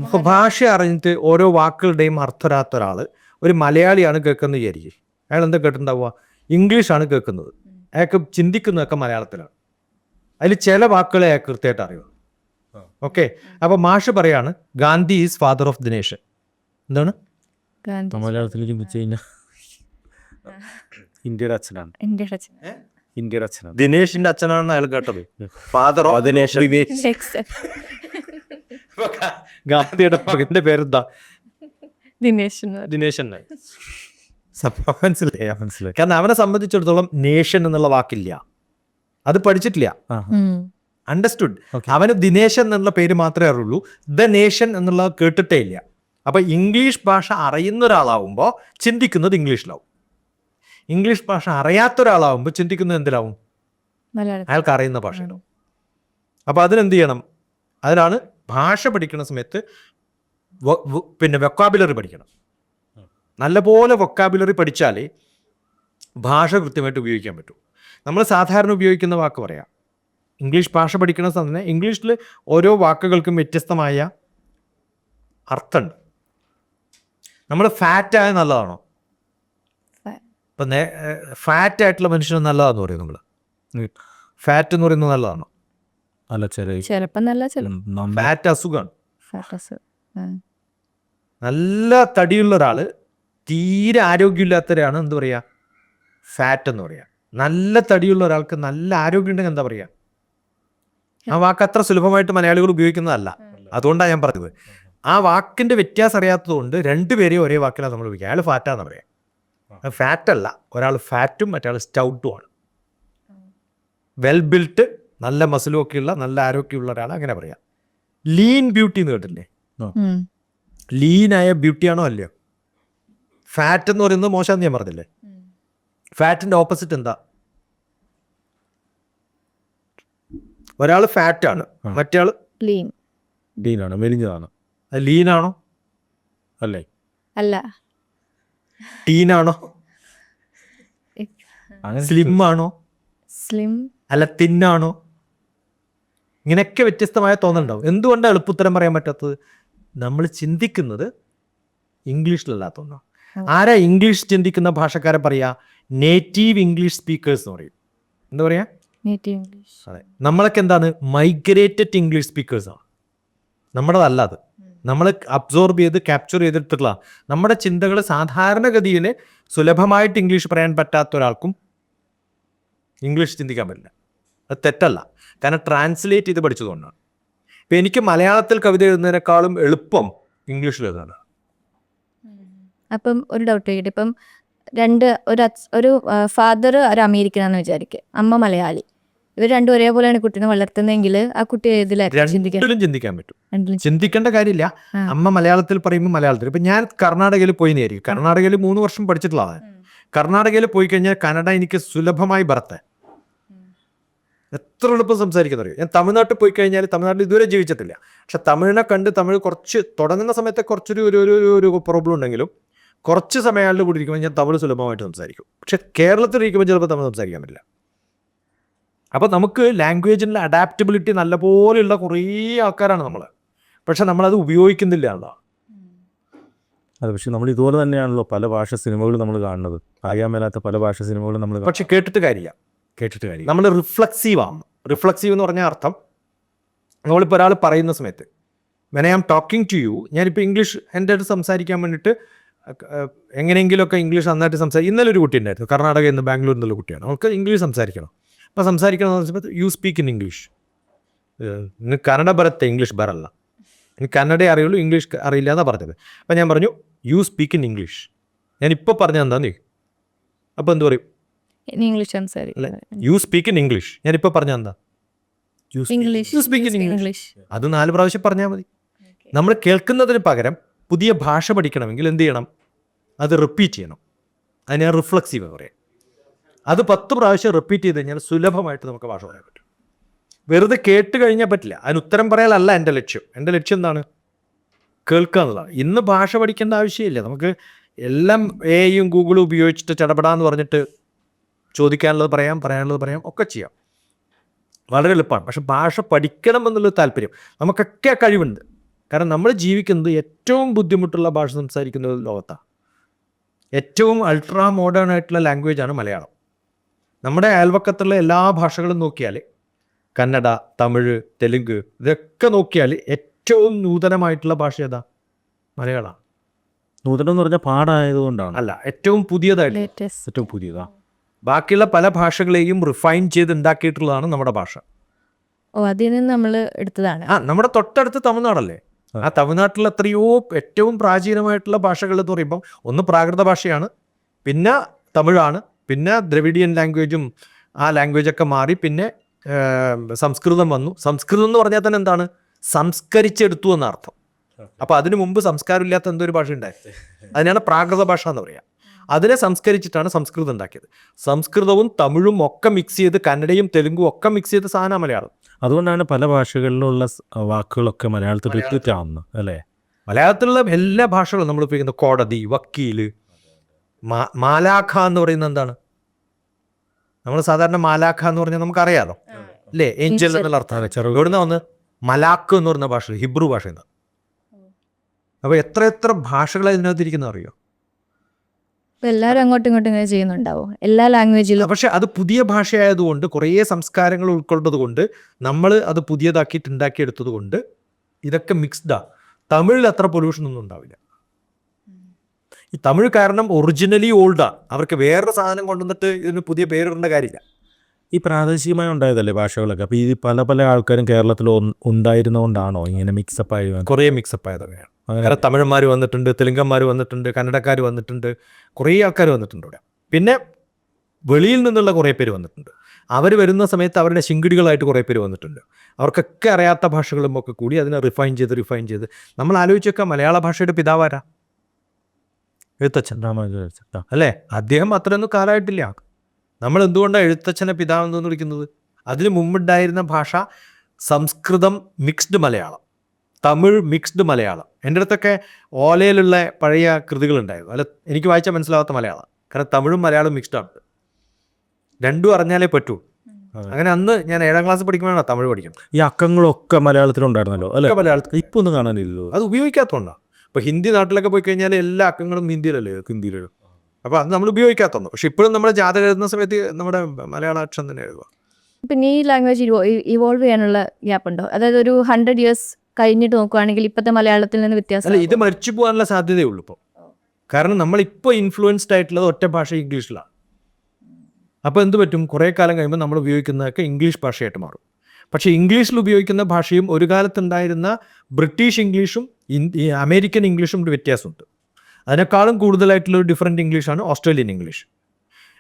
അപ്പോൾ ഭാഷ അറിഞ്ഞിട്ട് ഓരോ വാക്കുകളുടെയും അർത്ഥരാത്ത ഒരാൾ, ഒരു മലയാളിയാണ് കേൾക്കുന്നത് വിചാരിക്കും. അയാൾ എന്താ കേട്ടിട്ടുണ്ടാവുക? ഇംഗ്ലീഷാണ് കേൾക്കുന്നത്. അയാൾക്ക് ചിന്തിക്കുന്നതൊക്കെ മലയാളത്തിലാണ്. അതിൽ ചില വാക്കുകളെ അയാൾക്ക് കൃത്യമായിട്ട് അറിയുള്ളൂ. ഓക്കെ, അപ്പോൾ മാഷ് പറയാണ് Gandhi is father of the nation. എന്താണ് മലയാളത്തിലേക്ക് വെച്ച് കഴിഞ്ഞാൽ ഇന്ത്യയുടെ അച്ഛനാണ്. ഇന്ത്യയുടെ അച്ഛനാണ്. ദിനേശിന്റെ അച്ഛനാണെന്ന് അയാൾ കേട്ടത്. Father of the nation. ഗാന്ധിയുടെ മകന്റെ പേരെന്താ? ദിനേശൻ. മനസ്സിലായി. കാരണം അവനെ സംബന്ധിച്ചിടത്തോളം നേഷൻ എന്നുള്ള വാക്കില്ല, അത് പഠിച്ചിട്ടില്ല. അണ്ടർസ്റ്റുഡ്? അവന് ദിനേശൻ എന്നുള്ള പേര് മാത്രമേ അറിയുള്ളൂ, ദ നേഷൻ എന്നുള്ള കേട്ടിട്ടേ ഇല്ല. അപ്പൊ ഇംഗ്ലീഷ് ഭാഷ അറിയുന്ന ഒരാളാവുമ്പോൾ ചിന്തിക്കുന്നത് ഇംഗ്ലീഷിലാവും. ഇംഗ്ലീഷ് ഭാഷ അറിയാത്ത ഒരാളാവുമ്പോൾ ചിന്തിക്കുന്നത് എന്തിലാവും? അയാൾക്ക് അറിയുന്ന ഭാഷയിലാവും. അപ്പൊ അതിനെന്ത് ചെയ്യണം? അതിനാണ് ഭാഷ പഠിക്കുന്ന സമയത്ത് പിന്നെ വൊക്കാബുലറി പഠിക്കണം. നല്ലപോലെ വൊക്കാബുലറി പഠിച്ചാലേ ഭാഷ കൃത്യമായിട്ട് ഉപയോഗിക്കാൻ പറ്റൂ. നമ്മൾ സാധാരണ ഉപയോഗിക്കുന്ന വാക്ക് പറയാം. ഇംഗ്ലീഷ് ഭാഷ പഠിക്കുന്ന സമയത്ത് ഇംഗ്ലീഷിൽ ഓരോ വാക്കുകൾക്കും വ്യത്യസ്തമായ അർത്ഥമുണ്ട്. നമ്മൾ ഫാറ്റായ നല്ലതാണോ? ഇപ്പം ഫാറ്റായിട്ടുള്ള മനുഷ്യന് നല്ലതാന്ന് പറയും നമ്മൾ. ഫാറ്റ് എന്ന് പറയുന്നത് നല്ലതാണോ? അല്ല, ചിലപ്പോൾ നല്ല ഫാറ്റ് അസുഖമാണ്. നല്ല തടിയുള്ള ഒരാൾ തീരെ ആരോഗ്യമില്ലാത്തവരാണ് എന്ത് പറയുക? ഫാറ്റ് എന്ന് പറയുക. നല്ല തടിയുള്ള ഒരാൾക്ക് നല്ല ആരോഗ്യം ഉണ്ടെങ്കിൽ എന്താ പറയുക? ആ വാക്ക് അത്ര സുലഭമായിട്ട് മലയാളികൾ ഉപയോഗിക്കുന്നതല്ല. അതുകൊണ്ടാണ് ഞാൻ പറഞ്ഞത്. ആ വാക്കിൻ്റെ വ്യത്യാസം അറിയാത്തതുകൊണ്ട് രണ്ടുപേരെയും ഒരേ വാക്കിലാണ് നമ്മൾ ഉപയോഗിക്കുക. അയാൾ ഫാറ്റാന്ന് പറയാം. ഫാറ്റല്ല, ഒരാൾ ഫാറ്റും മറ്റേ സ്റ്റൗട്ടുമാണ്. വെൽ ബിൽറ്റ്, നല്ല മസിലും ഒക്കെയുള്ള നല്ല ആരോഗ്യമുള്ള ഒരാൾ അങ്ങനെ പറയാം. ലീൻ ബ്യൂട്ടി എന്ന് കേട്ടില്ലേ? ലീനായ ബ്യൂട്ടിയാണോ അല്ലയോ? ഫാറ്റ് എന്ന് പറയുന്നത് മോശമാണെന്ന് ഞാൻ പറഞ്ഞില്ലേ? ഫാറ്റിന്റെ ഓപ്പോസിറ്റ് എന്താ? ഒരാൾ ഫാറ്റാണ്, മറ്റേ ആള് ലീനാണ്, മെലിഞ്ഞതാണ്. ലീനാണോ? അല്ലേ? അല്ല. ടീനാണോ? സ്ലിം ആണോ? അല്ല തിന്നാണോ? ഇങ്ങനെയൊക്കെ വ്യത്യസ്തമായ തോന്നലുണ്ടാവും. എന്തുകൊണ്ടാണ് എളുപ്പുത്തരം പറയാൻ പറ്റാത്തത്? നമ്മൾ ചിന്തിക്കുന്നത് ഇംഗ്ലീഷിലല്ലാത്തതുകൊണ്ടാണ്. ആരാ ഇംഗ്ലീഷ് ചിന്തിക്കുന്ന ഭാഷക്കാരെ പറയാ? നേറ്റീവ് ഇംഗ്ലീഷ് സ്പീക്കേഴ്സ് എന്ന് പറയും. എന്താ പറയാ? Native English. അതെ, നമ്മളൊക്കെ എന്താണ്? Migrated English സ്പീക്കേഴ്സാണ്. നമ്മുടേതല്ല അത്. നമ്മൾ അബ്സോർബ് ചെയ്ത് ക്യാപ്ചർ ചെയ്തിട്ടുള്ള നമ്മുടെ ചിന്തകൾ സാധാരണഗതിയിൽ സുലഭമായിട്ട് ഇംഗ്ലീഷ് പറയാൻ പറ്റാത്ത ഒരാൾക്കും ഇംഗ്ലീഷ് ചിന്തിക്കാൻ പറ്റില്ല. അത് തെറ്റല്ല, കാരണം ട്രാൻസ്ലേറ്റ് ചെയ്ത് പഠിച്ചതുകൊണ്ടാണ്. ഇപ്പം എനിക്ക് മലയാളത്തിൽ കവിത എഴുതുന്നതിനേക്കാളും എളുപ്പം ഇംഗ്ലീഷിൽ എഴുതാനാണ്. അപ്പം ഒരു ഡൗട്ട് ചോദിക്കട്ടെ. ഇപ്പം ഒരു ഫാദർ ഒരു അമേരിക്കനാണെന്ന് വിചാരിക്കുക, അമ്മ മലയാളി. ഇവർ രണ്ടും ഒരേപോലെയാണ് കുട്ടീനെ വളർത്തുന്നതെങ്കിൽ ആ കുട്ടി ഏതിലായിരിക്കും ചിന്തിക്കാൻ? രണ്ടിലും ചിന്തിക്കാൻ പറ്റും. രണ്ടിലും ചിന്തിക്കേണ്ട കാര്യമില്ല. ആ. അമ്മ മലയാളത്തിൽ പറയുമ്പോൾ മലയാളത്തിൽ. ഇപ്പം ഞാൻ കർണാടകയിൽ പോയി നേരിക്കും. കർണാടകയിൽ 3 വർഷം പഠിച്ചിട്ടുള്ളതാണ്. കർണാടകയിൽ പോയി കഴിഞ്ഞാൽ കന്നഡ എനിക്ക് സുലഭമായി ബർത്ത്. എത്ര എളുപ്പം സംസാരിക്കുന്നറിയോ. ഞാൻ തമിഴ്നാട്ടിൽ പോയി കഴിഞ്ഞാൽ, തമിഴ്നാട്ടിൽ ഇതുവരെ ജീവിച്ചിട്ടില്ല, പക്ഷെ തമിഴിനെ കണ്ട് തമിഴ് കുറച്ച് തുടങ്ങുന്ന സമയത്ത് കുറച്ചൊരു ഒരു പ്രോബ്ലം ഉണ്ടെങ്കിലും കുറച്ച് സമയങ്ങളിൽ കൂടി ഇരിക്കുമ്പോൾ ഞാൻ തമിഴ് സുലഭമായിട്ട് സംസാരിക്കും. പക്ഷെ കേരളത്തിൽ ഇരിക്കുമ്പോൾ ചിലപ്പോൾ തമിഴ് സംസാരിക്കാൻ പറ്റില്ല. അപ്പോൾ നമുക്ക് ലാംഗ്വേജിനുള്ള അഡാപ്റ്റബിലിറ്റി നല്ലപോലെയുള്ള കുറേ ആൾക്കാരാണ് നമ്മൾ, പക്ഷെ നമ്മളത് ഉപയോഗിക്കുന്നില്ല എന്നതാണ്. അത് പക്ഷെ നമ്മൾ ഇതുപോലെ തന്നെയാണല്ലോ പല ഭാഷ സിനിമകളും നമ്മൾ കാണുന്നത്. അറിയാൻ മേലാത്ത പല ഭാഷ സിനിമകളും നമ്മൾ പക്ഷെ കേട്ടിട്ട് കാര്യമില്ല. നമ്മൾ റിഫ്ലക്സീവാണ്. റിഫ്ലക്സീവ് എന്ന് പറഞ്ഞ അർത്ഥം, നമ്മളിപ്പോൾ ഒരാൾ പറയുന്ന സമയത്ത് when I am talking to you, ഞാനിപ്പോൾ ഇംഗ്ലീഷ് എൻ്റെ അടുത്ത് സംസാരിക്കാൻ വേണ്ടിയിട്ട് എങ്ങനെയെങ്കിലുമൊക്കെ ഇംഗ്ലീഷ് നന്നായിട്ട് ഇന്നലെ ഒരു കുട്ടി ഉണ്ടായിരുന്നു, കർണാടകയിൽ നിന്ന്, ബാംഗ്ലൂരിൽ നിന്നുള്ള കുട്ടിയാണ്. അവൾക്ക് ഇംഗ്ലീഷ് സംസാരിക്കണം. അപ്പോൾ സംസാരിക്കണമെന്ന് വെച്ചപ്പോൾ യു സ്പീക്ക് ഇൻ ഇംഗ്ലീഷ്. നിനക്ക് കന്നഡ ബരത്തെ, ഇംഗ്ലീഷ് ബരല്ല. എനിക്ക് കന്നഡയെ അറിയുള്ളൂ, ഇംഗ്ലീഷ് അറിയില്ല എന്നാണ് പറഞ്ഞത്. അപ്പോൾ ഞാൻ പറഞ്ഞു യു സ്പീക്ക് ഇൻ ഇംഗ്ലീഷ്. ഞാനിപ്പോൾ പറഞ്ഞാൽ എന്താ നീ? അപ്പോൾ എന്ത് പറയും? ഇംഗ്ലീഷ് സംസാരിക്കും. You speak in English. ഞാനിപ്പോൾ പറഞ്ഞാൽ എന്താ? English. You speak in English. അത് 4 പ്രാവശ്യം പറഞ്ഞാൽ മതി. നമ്മൾ കേൾക്കുന്നതിന് പകരം പുതിയ ഭാഷ പഠിക്കണമെങ്കിൽ എന്ത് ചെയ്യണം? അത് റിപ്പീറ്റ് ചെയ്യണം. അതിനെ റിഫ്ലക്സീവ് പറയാം. അത് 10 പ്രാവശ്യം റിപ്പീറ്റ് ചെയ്ത് കഴിഞ്ഞാൽ സുലഭമായിട്ട് നമുക്ക് ഭാഷ പറയാൻ പറ്റും. വെറുതെ കേട്ട് കഴിഞ്ഞാൽ പറ്റില്ല. അതിന് ഉത്തരം പറയാനല്ല എൻ്റെ ലക്ഷ്യം. എൻ്റെ ലക്ഷ്യം എന്താണ്? കേൾക്കുക എന്നുള്ളതാണ്. ഇന്ന് ഭാഷ പഠിക്കേണ്ട ആവശ്യമില്ല. നമുക്ക് എല്ലാം എയും ഗൂഗിളും ഉപയോഗിച്ചിട്ട് ചടപടാന്ന് പറഞ്ഞിട്ട് ചോദിക്കാനുള്ളത് പറയാനുള്ളത് ഒക്കെ ചെയ്യാം. വളരെ എളുപ്പമാണ്. പക്ഷെ ഭാഷ പഠിക്കണം എന്നുള്ളൊരു താല്പര്യം നമുക്കൊക്കെ കഴിവുണ്ട്. കാരണം നമ്മൾ ജീവിക്കുന്നത് ഏറ്റവും ബുദ്ധിമുട്ടുള്ള ഭാഷ സംസാരിക്കുന്ന ഒരു ലോകത്താണ്. ഏറ്റവും അൾട്രാ മോഡേൺ ആയിട്ടുള്ള ലാംഗ്വേജാണ് മലയാളം. നമ്മുടെ അയൽവക്കത്തുള്ള എല്ലാ ഭാഷകളും നോക്കിയാൽ, കന്നഡ, തമിഴ്, തെലുങ്ക്, ഇതൊക്കെ നോക്കിയാൽ ഏറ്റവും നൂതനമായിട്ടുള്ള ഭാഷ ഏതാ? മലയാളമാണ്. നൂതനം എന്ന് പറഞ്ഞാൽ പാടായതുകൊണ്ടാണ്. അല്ല, ഏറ്റവും പുതിയതായിട്ട്, ലേറ്റസ്റ്റ്. ഏറ്റവും പുതിയതാ. ബാക്കിയുള്ള പല ഭാഷകളെയും റിഫൈൻ ചെയ്ത് ഉണ്ടാക്കിയിട്ടുള്ളതാണ് നമ്മുടെ ഭാഷ. ഓ, അതിൽ നിന്ന് നമ്മൾ എടുത്തതാണ്. നമ്മുടെ തൊട്ടടുത്ത് തമിഴ്നാടല്ലേ. ആ തമിഴ്നാട്ടിൽ എത്രയോ ഏറ്റവും പ്രാചീനമായിട്ടുള്ള ഭാഷകൾ എന്ന് പറയുമ്പം ഒന്ന് പ്രാകൃത ഭാഷയാണ്, പിന്നെ തമിഴാണ്, പിന്നെ ദ്രവിഡിയൻ ലാംഗ്വേജും ആ ലാംഗ്വേജൊക്കെ മാറി പിന്നെ സംസ്കൃതം വന്നു. സംസ്കൃതം എന്ന് പറഞ്ഞാൽ തന്നെ എന്താണ്? സംസ്കരിച്ചെടുത്തു എന്നർത്ഥം. അപ്പോൾ അതിനു മുമ്പ് സംസ്കാരമില്ലാത്ത എന്തൊരു ഭാഷ ഉണ്ടായി, അതിനാണ് പ്രാകൃത ഭാഷ എന്ന് പറയുക. അതിനെ സംസ്കരിച്ചിട്ടാണ് സംസ്കൃതം ഉണ്ടാക്കിയത്. സംസ്കൃതവും തമിഴും ഒക്കെ മിക്സ് ചെയ്ത്, കന്നഡയും തെലുങ്കും ഒക്കെ മിക്സ് ചെയ്ത് സാധനം മലയാളം. അതുകൊണ്ടാണ് പല ഭാഷകളിലുള്ള വാക്കുകളൊക്കെ മലയാളത്തിൽ റിപ്പീറ്റ് ആവുന്നത് അല്ലേ? മലയാളത്തിലുള്ള എല്ലാ ഭാഷകളും നമ്മൾ ഉപയോഗിക്കുന്നത് കോടതി, വക്കീല്, മാലാഖ എന്ന് പറയുന്നത് എന്താണ്? നമ്മൾ സാധാരണ മാലാഖ എന്ന് പറഞ്ഞാൽ നമുക്കറിയാലോ അല്ലേ, ഏഞ്ചൽ എന്നുള്ള അർത്ഥമാണ്. എവിടുന്ന വന്ന് മലാക്ക് എന്ന് പറയുന്ന ഭാഷ ഹിബ്രു ഭാഷയിൽ നിന്ന്. അപ്പോൾ എത്ര ഭാഷകളാണ് ഇതിനകത്ത് ഇരിക്കുന്നത് അറിയോ? എല്ലാവരും അങ്ങോട്ടും ഇങ്ങോട്ടും ഇങ്ങനെ ചെയ്യുന്നുണ്ടാവും എല്ലാ ലാംഗ്വേജിലും. പക്ഷെ അത് പുതിയ ഭാഷയായതുകൊണ്ട്, കുറേ സംസ്കാരങ്ങൾ ഉൾക്കൊണ്ടത് കൊണ്ട്, നമ്മൾ അത് പുതിയതാക്കിയിട്ട് ഉണ്ടാക്കിയെടുത്തത് കൊണ്ട് ഇതൊക്കെ മിക്സ്ഡാണ്. തമിഴിൽ അത്ര പൊല്യൂഷൻ ഒന്നും ഉണ്ടാവില്ല. ഈ തമിഴ് കാരണം ഒറിജിനലി ഓൾഡാണ്. അവർക്ക് വേറൊരു സാധനം കൊണ്ടുവന്നിട്ട് ഇതിന് പുതിയ പേരിടേണ്ട കാര്യമില്ല. ഈ പ്രാദേശികമായി ഉണ്ടായതല്ലേ ഭാഷകളൊക്കെ? അപ്പോൾ ഈ പല ആൾക്കാരും കേരളത്തിൽ ഉണ്ടായിരുന്നതുകൊണ്ടാണോ ഇങ്ങനെ മിക്സപ്പ് ആയി? കുറേ മിക്സപ്പ് ആയതാണ്. വേറെ തമിഴന്മാർ വന്നിട്ടുണ്ട്, തെലുങ്കന്മാർ വന്നിട്ടുണ്ട്, കന്നഡക്കാർ വന്നിട്ടുണ്ട്, കുറേ ആൾക്കാർ വന്നിട്ടുണ്ട് ഇവിടെ. പിന്നെ വെളിയിൽ നിന്നുള്ള കുറേ പേര് വന്നിട്ടുണ്ട്. അവർ വരുന്ന സമയത്ത് അവരുടെ ശിങ്കിടികളായിട്ട് കുറേ പേര് വന്നിട്ടുണ്ട്. അവർക്കൊക്കെ അറിയാത്ത ഭാഷകളും ഒക്കെ കൂടി അതിനെ റിഫൈൻ ചെയ്ത് നമ്മൾ ആലോചിച്ചൊക്കെ മലയാള ഭാഷയുടെ പിതാവാരാ? എഴുത്തച്ഛൻ അല്ലേ? അദ്ദേഹം അത്രയൊന്നും കാലമായിട്ടില്ല. നമ്മൾ എന്തുകൊണ്ടാണ് എഴുത്തച്ഛനെ പിതാവെന്ന് വിളിക്കുന്നത്? അതിന് മുമ്പുണ്ടായിരുന്ന ഭാഷ സംസ്കൃതം മിക്സ്ഡ് മലയാളം, തമിഴ് മിക്സ്ഡ് മലയാളം. എൻ്റെ അടുത്തൊക്കെ ഓലയിലുള്ള പഴയ കൃതികളുണ്ടായിരുന്നു. അല്ല, എനിക്ക് വായിച്ചാൽ മനസ്സിലാവാത്ത മലയാളം. കാരണം തമിഴും മലയാളവും മിക്സ്ഡാണ്. രണ്ടും അറിഞ്ഞാലേ പറ്റൂ. അങ്ങനെ അന്ന് ഞാൻ 7ാം ക്ലാസ് പഠിക്കുമ്പോഴാണ് തമിഴ് പഠിക്കുന്നത്. ഈ അക്കങ്ങളൊക്കെ മലയാളത്തിലുണ്ടായിരുന്നല്ലോ അല്ലേ? മലയാളത്തിൽ ഇപ്പം ഒന്നും കാണാനില്ലല്ലോ. അത് ഉപയോഗിക്കാത്തതുകൊണ്ടാണ്. ഇപ്പോൾ ഹിന്ദി നാട്ടിലൊക്കെ പോയി കഴിഞ്ഞാൽ എല്ലാ അക്കങ്ങളും ഹിന്ദിയിലല്ലേ, ഹിന്ദിയിലും. അപ്പോൾ അത് നമ്മൾ ഉപയോഗിക്കാത്തതുകൊണ്ട്. പക്ഷെ ഇപ്പോഴും നമ്മുടെ ജാതകം എഴുതുന്ന സമയത്ത് നമ്മുടെ മലയാള അക്ഷരം തന്നെ എഴുതുക. പിന്നെ ഈ ലാംഗ്വേജ് ഇവോൾവ് ചെയ്യാനുള്ള ഗ്യാപ്പ് ഉണ്ടോ? അതായത് ഒരു 100 years കഴിഞ്ഞിട്ട് നോക്കുകയാണെങ്കിൽ ഇപ്പോഴത്തെ മലയാളത്തിൽ നിന്ന് വ്യത്യാസം? അല്ല, ഇത് മരിച്ചു പോകാനുള്ള സാധ്യതയുള്ളൂ ഇപ്പോൾ. കാരണം നമ്മളിപ്പോൾ ഇൻഫ്ലുവൻസ്ഡ് ആയിട്ടുള്ളത് ഒറ്റ ഭാഷ ഇംഗ്ലീഷിലാണ്. അപ്പോൾ എന്ത് പറ്റും? കുറേ കാലം കഴിയുമ്പോൾ നമ്മൾ ഉപയോഗിക്കുന്നതൊക്കെ ഇംഗ്ലീഷ് ഭാഷയായിട്ട് മാറും. പക്ഷേ ഇംഗ്ലീഷിൽ ഉപയോഗിക്കുന്ന ഭാഷയും ഒരു കാലത്തുണ്ടായിരുന്ന ബ്രിട്ടീഷ് ഇംഗ്ലീഷും അമേരിക്കൻ ഇംഗ്ലീഷും ഒരു വ്യത്യാസമുണ്ട്. അതിനേക്കാളും കൂടുതലായിട്ടുള്ളൊരു ഡിഫറെൻറ്റ് ഇംഗ്ലീഷാണ് ഓസ്ട്രേലിയൻ ഇംഗ്ലീഷ്.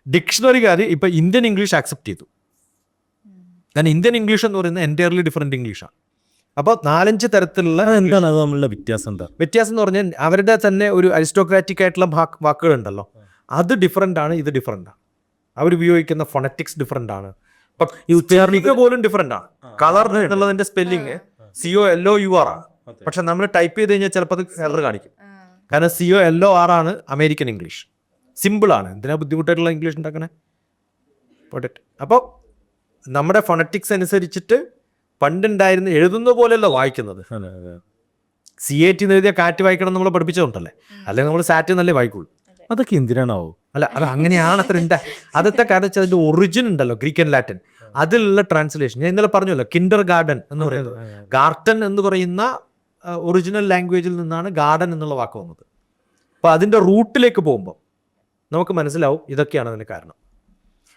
ഡിക്ഷണറിക്കാർ ഇപ്പോൾ ഇന്ത്യൻ ഇംഗ്ലീഷ് ആക്സെപ്റ്റ് ചെയ്തു. കാരണം ഇന്ത്യൻ ഇംഗ്ലീഷ് എന്ന് പറയുന്നത് എൻറ്റയർലി ഡിഫറെൻറ്റ് ഇംഗ്ലീഷാണ്. അപ്പോൾ 4-5 തരത്തിലുള്ള എന്താണ് അത് തമ്മിലുള്ള വ്യത്യാസം എന്താ? വ്യത്യാസം എന്ന് പറഞ്ഞാൽ അവരുടെ തന്നെ ഒരു അരിസ്റ്റോക്രാറ്റിക് ആയിട്ടുള്ള വാക്കുകളുണ്ടല്ലോ, അത് ഡിഫറെൻ്റ് ആണ്, ഇത് ഡിഫറെൻ്റ് ആണ്. അവർ ഉപയോഗിക്കുന്ന ഫൊണറ്റിക്സ് ഡിഫറെൻ്റ് ആണ്. ഇപ്പം ഈ ഉച്ചാരണ പോലും ഡിഫറെൻ്റ് ആണ്. കളർ എന്നുള്ളതിൻ്റെ സ്പെല്ലിങ് COLOUR ആണ്. പക്ഷെ നമ്മൾ ടൈപ്പ് ചെയ്ത് കഴിഞ്ഞാൽ ചിലപ്പോൾ അത് എറർ കാണിക്കും. കാരണം COLOR ആണ് അമേരിക്കൻ ഇംഗ്ലീഷ്. സിമ്പിളാണ്. എന്തിനാ ബുദ്ധിമുട്ടായിട്ടുള്ള ഇംഗ്ലീഷ് ഉണ്ടാക്കണേ? അപ്പോൾ നമ്മുടെ ഫൊണറ്റിക്സ് അനുസരിച്ചിട്ട് പണ്ടുണ്ടായിരുന്ന എഴുതുന്ന പോലെയല്ല വായിക്കുന്നത്. CAT എഴുതിയ കാറ്റ് വായിക്കണം നമ്മൾ പഠിപ്പിച്ചതുകൊണ്ടല്ലേ, അല്ലെങ്കിൽ നമ്മൾ സാറ്റ് എന്നല്ലേ വായിക്കുള്ളൂ. അതൊക്കെ എന്തിനാണാവോ? അല്ല, അത് അങ്ങനെയാണ് അത്ര അതൊക്കെ. കാരണം വെച്ചാൽ അതിൻ്റെ ഒറിജിൻ ഉണ്ടല്ലോ, ഗ്രീക്ക് ആൻഡ് ലാറ്റിൻ, അതിലുള്ള ട്രാൻസ്ലേഷൻ. ഞാൻ ഇന്നലെ പറഞ്ഞല്ലോ, കിൻഡർ ഗാർഡൻ എന്ന് പറയുന്നത്, ഗാർട്ടൻ എന്ന് പറയുന്ന ഒറിജിനൽ ലാംഗ്വേജിൽ നിന്നാണ് ഗാർഡൻ എന്നുള്ള വാക്ക് വന്നത്. അപ്പോൾ അതിൻ്റെ റൂട്ടിലേക്ക് പോകുമ്പോൾ നമുക്ക് മനസ്സിലാവും ഇതൊക്കെയാണ് അതിന് കാരണം.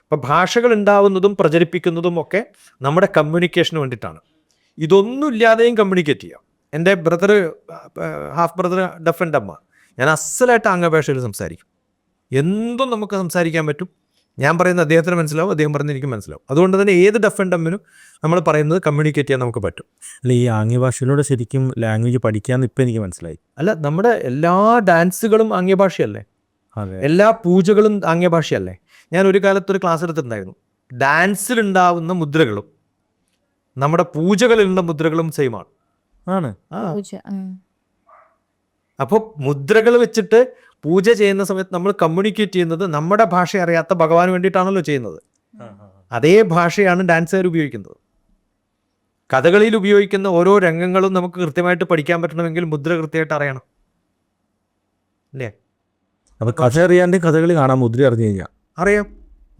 അപ്പോൾ ഭാഷകൾ ഉണ്ടാവുന്നതും പ്രചരിപ്പിക്കുന്നതും ഒക്കെ നമ്മുടെ കമ്മ്യൂണിക്കേഷന് വേണ്ടിയിട്ടാണ്. ഇതൊന്നും ഇല്ലാതെയും കമ്മ്യൂണിക്കേറ്റ് ചെയ്യാം. എൻ്റെ brother, half brother deaf and dumb. ഞാൻ അസലായിട്ട് ആംഗ്ലഭാഷയിൽ സംസാരിക്കും. എന്തും നമുക്ക് സംസാരിക്കാൻ പറ്റും. ഞാൻ പറയുന്നത് അദ്ദേഹത്തിന് മനസ്സിലാവും, അദ്ദേഹം പറയുന്നത് എനിക്ക് മനസ്സിലാവും. അതുകൊണ്ട് തന്നെ ഏത് ഡഫ് ആൻഡ് ഡമ്മിനും നമ്മൾ പറയുന്നത് കമ്മ്യൂണിക്കേറ്റ് ചെയ്യാൻ നമുക്ക് പറ്റും. അല്ല, ഈ ആംഗ്യഭാഷയിലൂടെ ശരിക്കും ലാംഗ്വേജ് പഠിക്കാമെന്ന് ഇപ്പം എനിക്ക് മനസ്സിലായി. അല്ല, നമ്മുടെ എല്ലാ ഡാൻസുകളും ആംഗ്യഭാഷയല്ലേ, അതെ, എല്ലാ പൂജകളും ആംഗ്യഭാഷയല്ലേ. ഞാൻ ഒരു കാലത്തൊരു ക്ലാസ് എടുത്തിട്ടുണ്ടായിരുന്നു. ഡാൻസിലുണ്ടാവുന്ന മുദ്രകളും നമ്മുടെ പൂജകളിലുള്ള മുദ്രകളും സെയിമാണ്. ആണ്. അപ്പോൾ മുദ്രകൾ വെച്ചിട്ട് പൂജ ചെയ്യുന്ന സമയത്ത് നമ്മൾ കമ്മ്യൂണിക്കേറ്റ് ചെയ്യുന്നത് നമ്മുടെ ഭാഷ അറിയാത്ത ഭഗവാന് വേണ്ടിയിട്ടാണല്ലോ ചെയ്യുന്നത്. അതേ ഭാഷയാണ് ഡാൻസുകാർ ഉപയോഗിക്കുന്നത്. കഥകളിയിൽ ഉപയോഗിക്കുന്ന ഓരോ രംഗങ്ങളും നമുക്ക് കൃത്യമായിട്ട് പഠിക്കാൻ പറ്റണമെങ്കിൽ മുദ്ര കൃത്യമായിട്ട് അറിയണം, അല്ലേ? അപ്പോൾ കഥ അറിയാണ്ട് കഥകളി കാണാൻ മുദ്ര അറിഞ്ഞു കഴിഞ്ഞാൽ അറിയാം.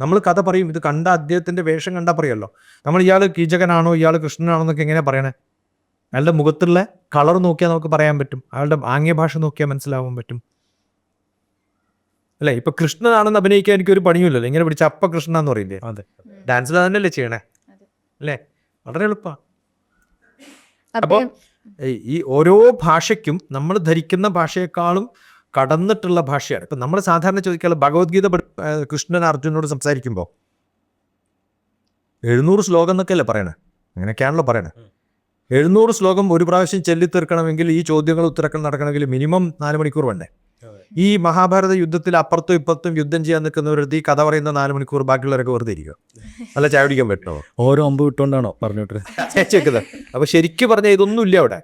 നമ്മൾ കഥ പറയും, ഇത് കണ്ട അദ്ദേഹത്തിൻ്റെ വേഷം കണ്ടാൽ പറയുമല്ലോ. നമ്മൾ ഇയാൾ കീചകനാണോ ഇയാൾ കൃഷ്ണനാണോ എന്നൊക്കെ എങ്ങനെയാണ് പറയണേ? അയാളുടെ മുഖത്തുള്ള കളർ നോക്കിയാൽ നമുക്ക് പറയാൻ പറ്റും. അയാളുടെ ആംഗ്യഭാഷ നോക്കിയാൽ മനസ്സിലാവാൻ പറ്റും, അല്ലേ? ഇപ്പൊ കൃഷ്ണനാണെന്ന് അഭിനയിക്കാൻ എനിക്കൊരു പണിയുമില്ലല്ലോ. ഇങ്ങനെ പിടിച്ച അപ്പ കൃഷ്ണനാന്ന് പറയില്ലേ? അതെ, ഡാൻസിൽ തന്നെയല്ലേ ചെയ്യണേ, അല്ലേ? വളരെ എളുപ്പമാണ്. അപ്പോൾ ഈ ഓരോ ഭാഷയ്ക്കും നമ്മൾ ധരിക്കുന്ന ഭാഷയെക്കാളും കടന്നിട്ടുള്ള ഭാഷയാണ്. ഇപ്പം നമ്മൾ സാധാരണ ചോദിക്കാനുള്ള ഭഗവത്ഗീത കൃഷ്ണൻ അർജുനോട് സംസാരിക്കുമ്പോൾ 700 ശ്ലോകം എന്നൊക്കെയല്ലേ പറയണേ? അങ്ങനെയൊക്കെയാണല്ലോ പറയണേ. 700 ശ്ലോകം ഒരു പ്രാവശ്യം ചൊല്ലിത്തീർക്കണമെങ്കിൽ, ഈ ചോദ്യങ്ങൾ ഉത്തരങ്ങൾ നടക്കണമെങ്കിൽ മിനിമം 4 മണിക്കൂർ വേണ്ടേ? ഈ മഹാഭാരത യുദ്ധത്തിൽ അപ്പുറത്തും ഇപ്പുറത്തും യുദ്ധം ചെയ്യാൻ നിൽക്കുന്നവരടുത്ത് ഈ കഥ പറയുന്ന 4 മണിക്കൂർ ബാക്കിയുള്ളവരൊക്കെ വെറുതെ ഇരിക്കുക, അല്ല ചായ കുടിക്കാൻ പറ്റുമോ? ഓരോ അമ്പ് വിട്ടുകൊണ്ടാണോ പറഞ്ഞോട്ട് ചേച്ചേക്കുന്നത്? അപ്പോൾ ശരിക്കും പറഞ്ഞാൽ ഇതൊന്നും ഇല്ല അവിടെ.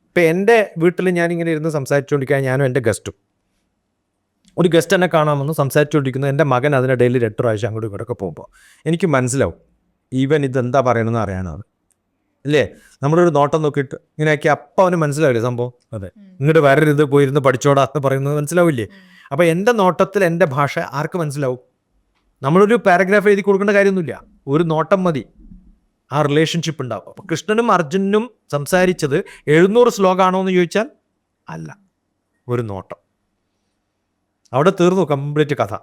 ഇപ്പം എൻ്റെ വീട്ടിൽ ഞാനിങ്ങനെ ഇരുന്ന് സംസാരിച്ചുകൊണ്ടിരിക്കാൻ, ഞാനും എൻ്റെ ഗസ്റ്റും, ഒരു ഗസ്റ്റ് എന്നെ കാണാമെന്ന് സംസാരിച്ചുകൊണ്ടിരിക്കുന്നു. എൻ്റെ മകൻ അതിനിടയിൽ 2 പ്രാവശ്യം അങ്ങോട്ടും ഇങ്ങോട്ടൊക്കെ പോകുമ്പോൾ എനിക്ക് മനസ്സിലാവും ഈവൻ ഇതെന്താ പറയണമെന്ന് അറിയാനാണ്, അല്ലേ? നമ്മളൊരു നോട്ടം നോക്കിയിട്ട് ഇങ്ങനെയൊക്കെ അപ്പം അവന് മനസ്സിലാവില്ലേ സംഭവം? അതെ, ഇങ്ങോട്ട് വരരുത്, പോയിരുന്ന് പഠിച്ചോടാ എന്ന് പറയുന്നത് മനസ്സിലാവില്ലേ? അപ്പോൾ എൻ്റെ നോട്ടത്തിൽ എൻ്റെ ഭാഷ ആർക്ക് മനസ്സിലാവും? നമ്മളൊരു പാരഗ്രാഫ് എഴുതി കൊടുക്കേണ്ട കാര്യമൊന്നുമില്ല, ഒരു നോട്ടം മതി, ആ റിലേഷൻഷിപ്പ് ഉണ്ടാവും. അപ്പോൾ കൃഷ്ണനും അർജുനനും സംസാരിച്ചത് 700 ശ്ലോകമാണോ എന്ന് ചോദിച്ചാൽ അല്ല, ഒരു നോട്ടം. അവിടെ തീർന്നു കംപ്ലീറ്റ് കഥ.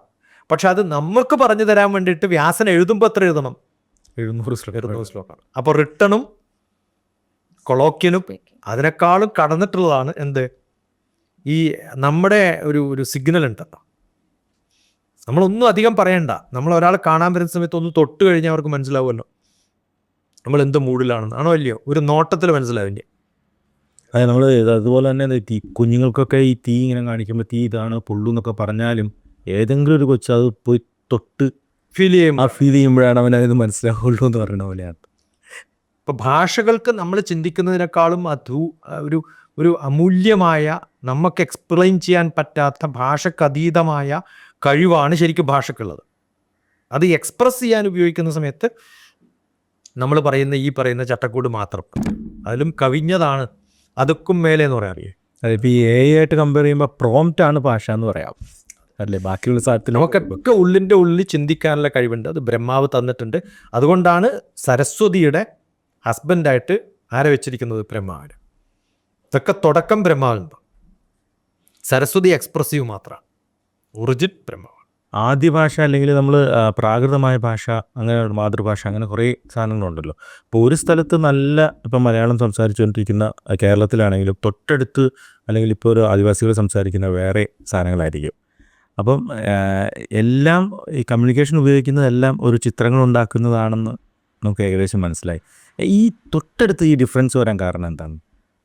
പക്ഷെ അത് നമുക്ക് പറഞ്ഞു തരാൻ വേണ്ടിയിട്ട് വ്യാസൻ എഴുതുമ്പോൾ എത്ര എഴുതണം? 700 ശ്ലോകമാണ്. അപ്പോൾ റിട്ടണും കൊളോക്യനും അതിനേക്കാളും കടന്നിട്ടുള്ളതാണ് എന്ത്? ഈ നമ്മുടെ ഒരു സിഗ്നൽ ഉണ്ടല്ലോ, നമ്മളൊന്നും അധികം പറയണ്ട. നമ്മൾ ഒരാൾ കാണാൻ വരുന്ന സമയത്ത് ഒന്ന് തൊട്ട് കഴിഞ്ഞാൽ അവർക്ക് മനസ്സിലാവുമല്ലോ നമ്മൾ എന്ത് മൂഡിലാണെന്ന്. ആണോ അല്ലയോ? ഒരു നോട്ടത്തിൽ മനസ്സിലാവില്ലേ? അതെ, നമ്മൾ അതുപോലെ തന്നെ തീ കുഞ്ഞുങ്ങൾക്കൊക്കെ ഈ തീ ഇങ്ങനെ കാണിക്കുമ്പോൾ തീ ഇതാണ് പൊള്ളു എന്നൊക്കെ പറഞ്ഞാലും ഏതെങ്കിലും ഒരു കൊച്ചു അത് പോയി തൊട്ട് ഫീൽ ചെയ്യുമ്പോഴാണ് അവനത് മനസ്സിലാവുള്ളൂ എന്ന് പറയുന്ന പോലെയാണ്. ഇപ്പോൾ ഭാഷകൾക്ക് നമ്മൾ ചിന്തിക്കുന്നതിനേക്കാളും ഒരു അമൂല്യമായ, നമുക്ക് എക്സ്പ്ലെയിൻ ചെയ്യാൻ പറ്റാത്ത, ഭാഷക്കതീതമായ കഴിവാണ് ശരിക്കും ഭാഷക്കുള്ളത്. അത് എക്സ്പ്രസ് ചെയ്യാൻ ഉപയോഗിക്കുന്ന സമയത്ത് നമ്മൾ പറയുന്ന ചട്ടക്കൂട് മാത്രം, അതിലും കവിഞ്ഞതാണ്, അതൊക്കും മേലെ എന്ന് പറയാൻ അറിയേ. അതിപ്പോൾ ഈ AI ആയിട്ട് കമ്പയർ ചെയ്യുമ്പോൾ പ്രോംപ്റ്റ് ആണ് ഭാഷ എന്ന് പറയാം, അല്ലേ? ബാക്കിയുള്ള സാധനത്തിൽ നമുക്കൊക്കെ ഉള്ളിൻ്റെ ഉള്ളിൽ ചിന്തിക്കാനുള്ള കഴിവുണ്ട്, അത് ബ്രഹ്മാവ് തന്നിട്ടുണ്ട്. അതുകൊണ്ടാണ് സരസ്വതിയുടെ ഹസ്ബൻഡായിട്ട് ആരെ വെച്ചിരിക്കുന്നത്? ബ്രഹ്മാവിന്. ഇതൊക്കെ തുടക്കം ബ്രഹ്മാവിനുണ്ട്. സരസ്വതി എക്സ്പ്രസീവ് മാത്രമാണ്, ഒറിജിൻ ബ്രഹ്മാവ്. ആദ്യ ഭാഷ അല്ലെങ്കിൽ നമ്മൾ പ്രാകൃതമായ ഭാഷ, അങ്ങനെ മാതൃഭാഷ, അങ്ങനെ കുറേ സാധനങ്ങളുണ്ടല്ലോ. അപ്പോൾ ഒരു സ്ഥലത്ത് നല്ല ഇപ്പം മലയാളം സംസാരിച്ചുകൊണ്ടിരിക്കുന്ന കേരളത്തിലാണെങ്കിലും തൊട്ടടുത്ത് അല്ലെങ്കിൽ ഇപ്പോൾ ഒരു ആദിവാസികൾ സംസാരിക്കുന്ന വേറെ സാധനങ്ങളായിരിക്കും. അപ്പം എല്ലാം ഈ കമ്മ്യൂണിക്കേഷൻ ഉപയോഗിക്കുന്നതെല്ലാം ഒരു ചിത്രങ്ങൾ ഉണ്ടാക്കുന്നതാണെന്ന് നമുക്ക് ഏകദേശം മനസ്സിലായി. ഈ തൊട്ടടുത്ത് ഈ ഡിഫറൻസ് വരാൻ കാരണം എന്താണ്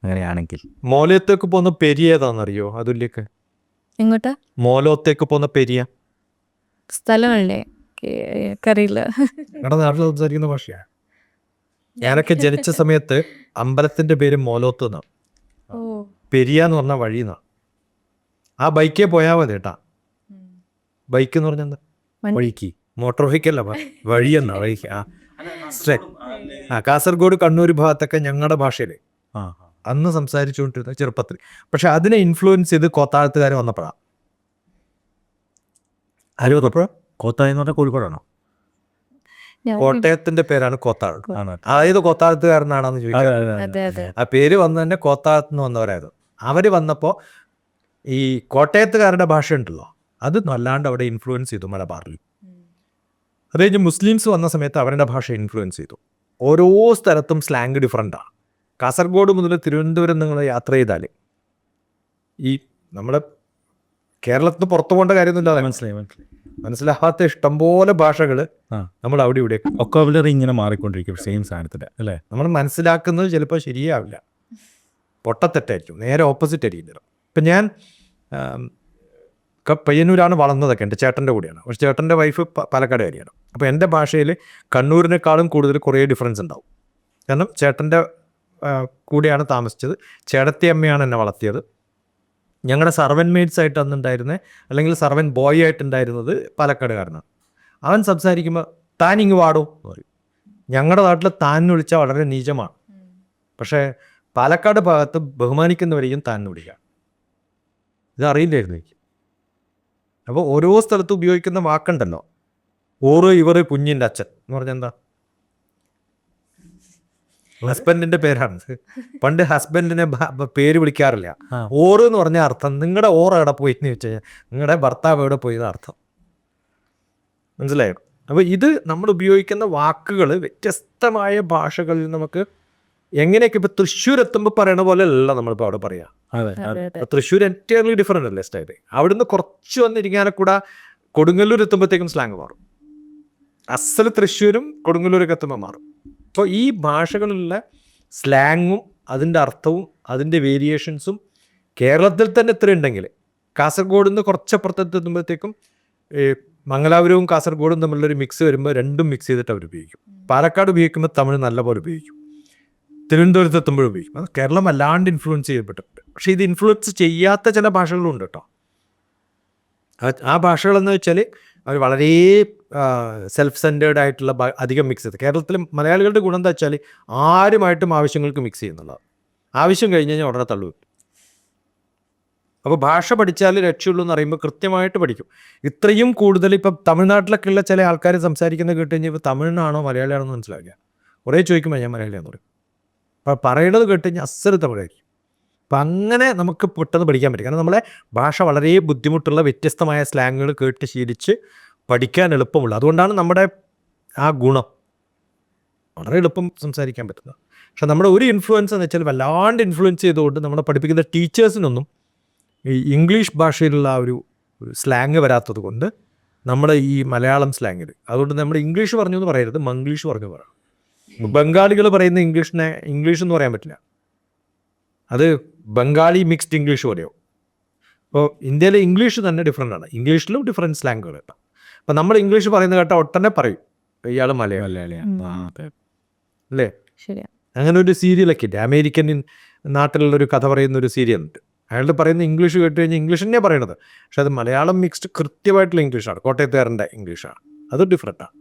അങ്ങനെയാണെങ്കിൽ? മോലത്തേക്ക് പോകുന്ന പെരിയ ഏതാണെന്നറിയോ അതുല്യൊക്കെ? എങ്ങോട്ടാ? മോലത്തേക്ക് പോകുന്ന പെരിയ സ്ഥലമല്ലേ? അറിയില്ല. ഞങ്ങളുടെ നാട്ടിൽ സംസാരിക്കുന്ന ഭാഷയാണ്. ഞാനൊക്കെ ജനിച്ച സമയത്ത് അമ്പലത്തിന്റെ പേര് മോലോത്ത് എന്നാണ്. ഓ, പെരിയ എന്ന് പറഞ്ഞാൽ വഴി എന്നാണ്. ആ ബൈക്കേ പോയാൽ മതി കേട്ടാ. ബൈക്ക് എന്ന് പറഞ്ഞാൽ എന്താ? വണ്ടി. വഴിക്ക്. മോട്ടോർ വെഹിക്കല്ല, വഴി എന്നാ വഴിക്ക്. കാസർഗോഡ് കണ്ണൂർ ഭാഗത്തൊക്കെ ഞങ്ങളുടെ ഭാഷയിൽ ആ അന്ന് സംസാരിച്ചുകൊണ്ടിരുന്ന ചെറുപ്പത്തിൽ. പക്ഷെ അതിനെ ഇൻഫ്ലുവൻസ് ചെയ്ത് കോത്താഴത്തുകാർ വന്നപ്പോഴാണ്. ആര് വന്നപ്പോഴാ? കോത്തായി എന്ന് പറഞ്ഞാൽ കോഴിക്കോടാണോ? ഞാൻ- കോട്ടയത്തിന്റെ പേരാണ് കോത്താഴ്. ആണോ? അതായത് കോത്താഴത്തുകാരനാണെന്ന് ചോദിക്കാം. അതെ അതെ. ആ പേര് വന്ന് തന്നെ കോത്താഴത്ത് നിന്ന് വന്നവരായത്. അവർ വന്നപ്പോൾ ഈ കോട്ടയത്തുകാരുടെ ഭാഷ ഉണ്ടല്ലോ, അത് വല്ലാണ്ട് അവിടെ ഇൻഫ്ലുവൻസ് ചെയ്തു മലബാറിൽ. അത് കഴിഞ്ഞ് മുസ്ലിംസ് വന്ന സമയത്ത് അവരുടെ ഭാഷ ഇൻഫ്ലുവൻസ് ചെയ്തു. ഓരോ സ്ഥലത്തും സ്ലാങ് ഡിഫറെൻ്റാണ്. കാസർഗോഡ് മുതൽ തിരുവനന്തപുരം നിങ്ങൾ യാത്ര ചെയ്താൽ ഈ നമ്മുടെ കേരളത്തിന് പുറത്തു പോകേണ്ട കാര്യമൊന്നുമില്ലാതെ മനസ്സിലായി. മനസ്സിലാവാത്ത ഇഷ്ടംപോലെ ഭാഷകൾ ആ. നമ്മൾ അവിടെ ഇവിടെ ഒക്കോബുലറി ഇങ്ങനെ മാറിക്കൊണ്ടിരിക്കും സെയിം സാധനത്തിൻ്റെ അല്ലേ? നമ്മൾ മനസ്സിലാക്കുന്നത് ചിലപ്പോൾ ശരിയാവില്ല, പൊട്ടത്തെറ്റായിരിക്കും, നേരെ ഓപ്പോസിറ്റ് ആയിരിക്കും. ഇപ്പം ഞാൻ പയ്യന്നൂരാണ് വളർന്നതൊക്കെ, എൻ്റെ ചേട്ടൻ്റെ കൂടെയാണ്. പക്ഷേ ചേട്ടൻ്റെ വൈഫ് പാലക്കാടുകാരിയാണ്. അപ്പോൾ എൻ്റെ ഭാഷയിൽ കണ്ണൂരിനേക്കാളും കൂടുതൽ കുറേ ഡിഫറൻസ് ഉണ്ടാവും. കാരണം ചേട്ടൻ്റെ കൂടെയാണ് താമസിച്ചത്. ചേട്ടത്തി അമ്മയാണ് എന്നെ വളർത്തിയത്. ഞങ്ങളുടെ സർവൻ മെയ്ഡ്സ് ആയിട്ട് അന്നുണ്ടായിരുന്നത്, അല്ലെങ്കിൽ സർവൻ ബോയ് ആയിട്ടുണ്ടായിരുന്നത് പാലക്കാടുകാരനാണ്. അവൻ സംസാരിക്കുമ്പോൾ താൻ ഇങ്ങ് വാടോ എന്ന് പറയും. ഞങ്ങളുടെ നാട്ടിൽ താൻ എന്ന് വിളിച്ചാൽ വളരെ നീചമാണ്. പക്ഷേ പാലക്കാട് ഭാഗത്ത് ബഹുമാനിക്കുന്നവരെയും താൻ എന്ന് വിളിക്കാം. ഇതറിയില്ലായിരുന്നു എനിക്ക്. അപ്പോൾ ഓരോ സ്ഥലത്ത് ഉപയോഗിക്കുന്ന വാക്കുണ്ടല്ലോ, ഓറ് ഇവർ കുഞ്ഞിൻ്റെ അച്ഛൻ എന്ന് പറഞ്ഞാൽ എന്താ? ഹസ്ബൻഡിൻ്റെ പേരാണ്. പണ്ട് ഹസ്ബൻഡിനെ പേര് വിളിക്കാറില്ല. ഓറ് എന്ന് പറഞ്ഞ അർത്ഥം നിങ്ങളുടെ ഓറ് എവിടെ പോയി എന്ന് വെച്ച് കഴിഞ്ഞാൽ നിങ്ങളുടെ ഭർത്താവ് എവിടെ പോയി അർത്ഥം. മനസ്സിലായോ? അപ്പോൾ ഇത് നമ്മൾ ഉപയോഗിക്കുന്ന വാക്കുകൾ വ്യത്യസ്തമായ ഭാഷകളിൽ നമുക്ക് എങ്ങനെയൊക്കെ ഇപ്പോൾ തൃശ്ശൂർ എത്തുമ്പോൾ പറയണ പോലെ അല്ല നമ്മളിപ്പോൾ അവിടെ പറയാം. അതെ അതെ അതെ. തൃശ്ശൂർ എൻറ്റയർലി ഡിഫറെൻ്റ് അല്ലേ സ്റ്റൈൽ. അവിടുന്ന് കുറച്ച് വന്നിരിക്കാനക്കൂടെ കൊടുങ്ങല്ലൂർ എത്തുമ്പോഴത്തേക്കും സ്ലാങ് മാറും. അസൽ തൃശ്ശൂരും കൊടുങ്ങല്ലൂരൊക്കെ എത്തുമ്പോൾ മാറും. അപ്പോൾ ഈ ഭാഷകളിലുള്ള സ്ലാങ്ങും അതിൻ്റെ അർത്ഥവും അതിൻ്റെ വേരിയേഷൻസും കേരളത്തിൽ തന്നെ എത്ര ഉണ്ടെങ്കിൽ കാസർഗോഡ് നിന്ന് കുറച്ചപ്പുറത്ത് എത്തുമ്പോഴത്തേക്കും മംഗലാപുരവും കാസർഗോഡും തമ്മിലുള്ളൊരു മിക്സ് വരുമ്പോൾ രണ്ടും മിക്സ് ചെയ്തിട്ട് അവർ ഉപയോഗിക്കും. പാലക്കാട് ഉപയോഗിക്കുമ്പോൾ തമിഴ് നല്ലപോലെ ഉപയോഗിക്കും. തിരുവനന്തപുരത്ത് എത്തുമ്പോഴും ഉപയോഗിക്കും. അത് കേരളം അല്ലാണ്ട് ഇൻഫ്ലുവൻസ് ചെയ്യപ്പെട്ടിട്ടുണ്ട്. പക്ഷേ ഇത് ഇൻഫ്ലുവൻസ് ചെയ്യാത്ത ചില ഭാഷകളും ഉണ്ട് കേട്ടോ. ആ ഭാഷകളെന്ന് വെച്ചാൽ അവർ വളരെ സെൽഫ് സെൻറ്റേർഡ് ആയിട്ടുള്ള അധികം മിക്സ് ചെയ്ത്. കേരളത്തിൽ മലയാളികളുടെ ഗുണം എന്താ വെച്ചാൽ ആരുമായിട്ടും ആവശ്യങ്ങൾക്ക് മിക്സ് ചെയ്യുന്നുള്ളത്. ആവശ്യം കഴിഞ്ഞ് കഴിഞ്ഞാൽ ഉടനെ തള്ളു. അപ്പോൾ ഭാഷ പഠിച്ചാൽ രക്ഷയുള്ളൂ എന്ന് പറയുമ്പോൾ കൃത്യമായിട്ട് പഠിക്കും. ഇത്രയും കൂടുതൽ ഇപ്പം തമിഴ്നാട്ടിലൊക്കെ ഉള്ള ചില ആൾക്കാർ സംസാരിക്കുന്നത് കേട്ട് കഴിഞ്ഞാൽ ഇപ്പോൾ തമിഴിനാണോ മലയാളിയാണോ എന്ന് മനസ്സിലാക്കുക. കുറേ ചോദിക്കുമ്പോൾ ഞാൻ മലയാളിയാണെന്ന് പറയും. അപ്പോൾ പറയണത് കേട്ട് കഴിഞ്ഞാൽ അസല് തമിഴായിരിക്കും. അപ്പം അങ്ങനെ നമുക്ക് പെട്ടെന്ന് പഠിക്കാൻ പറ്റും. കാരണം നമ്മളെ ഭാഷ വളരെ ബുദ്ധിമുട്ടുള്ള വ്യത്യസ്തമായ സ്ലാങ്ങുകൾ കേട്ട് ശീലിച്ച് പഠിക്കാൻ എളുപ്പമുള്ളൂ. അതുകൊണ്ടാണ് നമ്മുടെ ആ ഗുണം വളരെ എളുപ്പം സംസാരിക്കാൻ പറ്റുന്നത്. പക്ഷെ നമ്മുടെ ഒരു ഇൻഫ്ലുവൻസ് എന്ന് വെച്ചാൽ വല്ലാണ്ട് ഇൻഫ്ലുവൻസ് ചെയ്തുകൊണ്ട് നമ്മളെ പഠിപ്പിക്കുന്ന ടീച്ചേഴ്സിനൊന്നും ഈ ഇംഗ്ലീഷ് ഭാഷയിലുള്ള ആ ഒരു സ്ലാങ് വരാത്തത് കൊണ്ട് നമ്മുടെ ഈ മലയാളം സ്ലാങ്ങിൽ അതുകൊണ്ട് നമ്മൾ ഇംഗ്ലീഷ് പറഞ്ഞു എന്ന് പറയരുത്, മംഗ്ലീഷ് പറഞ്ഞു പറയണം. ബംഗാളികൾ പറയുന്ന ഇംഗ്ലീഷ് എന്ന് പറയാൻ പറ്റില്ല. അത് ബംഗാളി മിക്സ്ഡ് ഇംഗ്ലീഷ് പോലെയോ. അപ്പോൾ ഇന്ത്യയിലെ ഇംഗ്ലീഷ് തന്നെ ഡിഫറെൻ്റ് ആണ്. ഇംഗ്ലീഷിലും ഡിഫറെൻറ്റ് സ്ലാങ്ങുകൾ കേട്ടോ. അപ്പോൾ നമ്മൾ ഇംഗ്ലീഷ് പറയുന്ന കേട്ടാൽ ഒട്ടനെ പറയും ഇയാൾ മലയാളിയാണ് അല്ലേ? ശരിയാ. അങ്ങനെ ഒരു സീരിയലൊക്കെ ഇല്ലേ, അമേരിക്കൻ നാട്ടിലുള്ളൊരു കഥ പറയുന്ന ഒരു സീരിയൽ ഉണ്ട്. അയാൾ പറയുന്ന ഇംഗ്ലീഷ് കേട്ട് കഴിഞ്ഞാൽ ഇംഗ്ലീഷ് തന്നെയാണ് പറയണത്. പക്ഷെ അത് മലയാളം മിക്സ്ഡ് കൃത്യമായിട്ടുള്ള ഇംഗ്ലീഷാണ്, കോട്ടയത്തുകാരൻ്റെ ഇംഗ്ലീഷാണ്. അത് ഡിഫറെൻറ്റാണ്.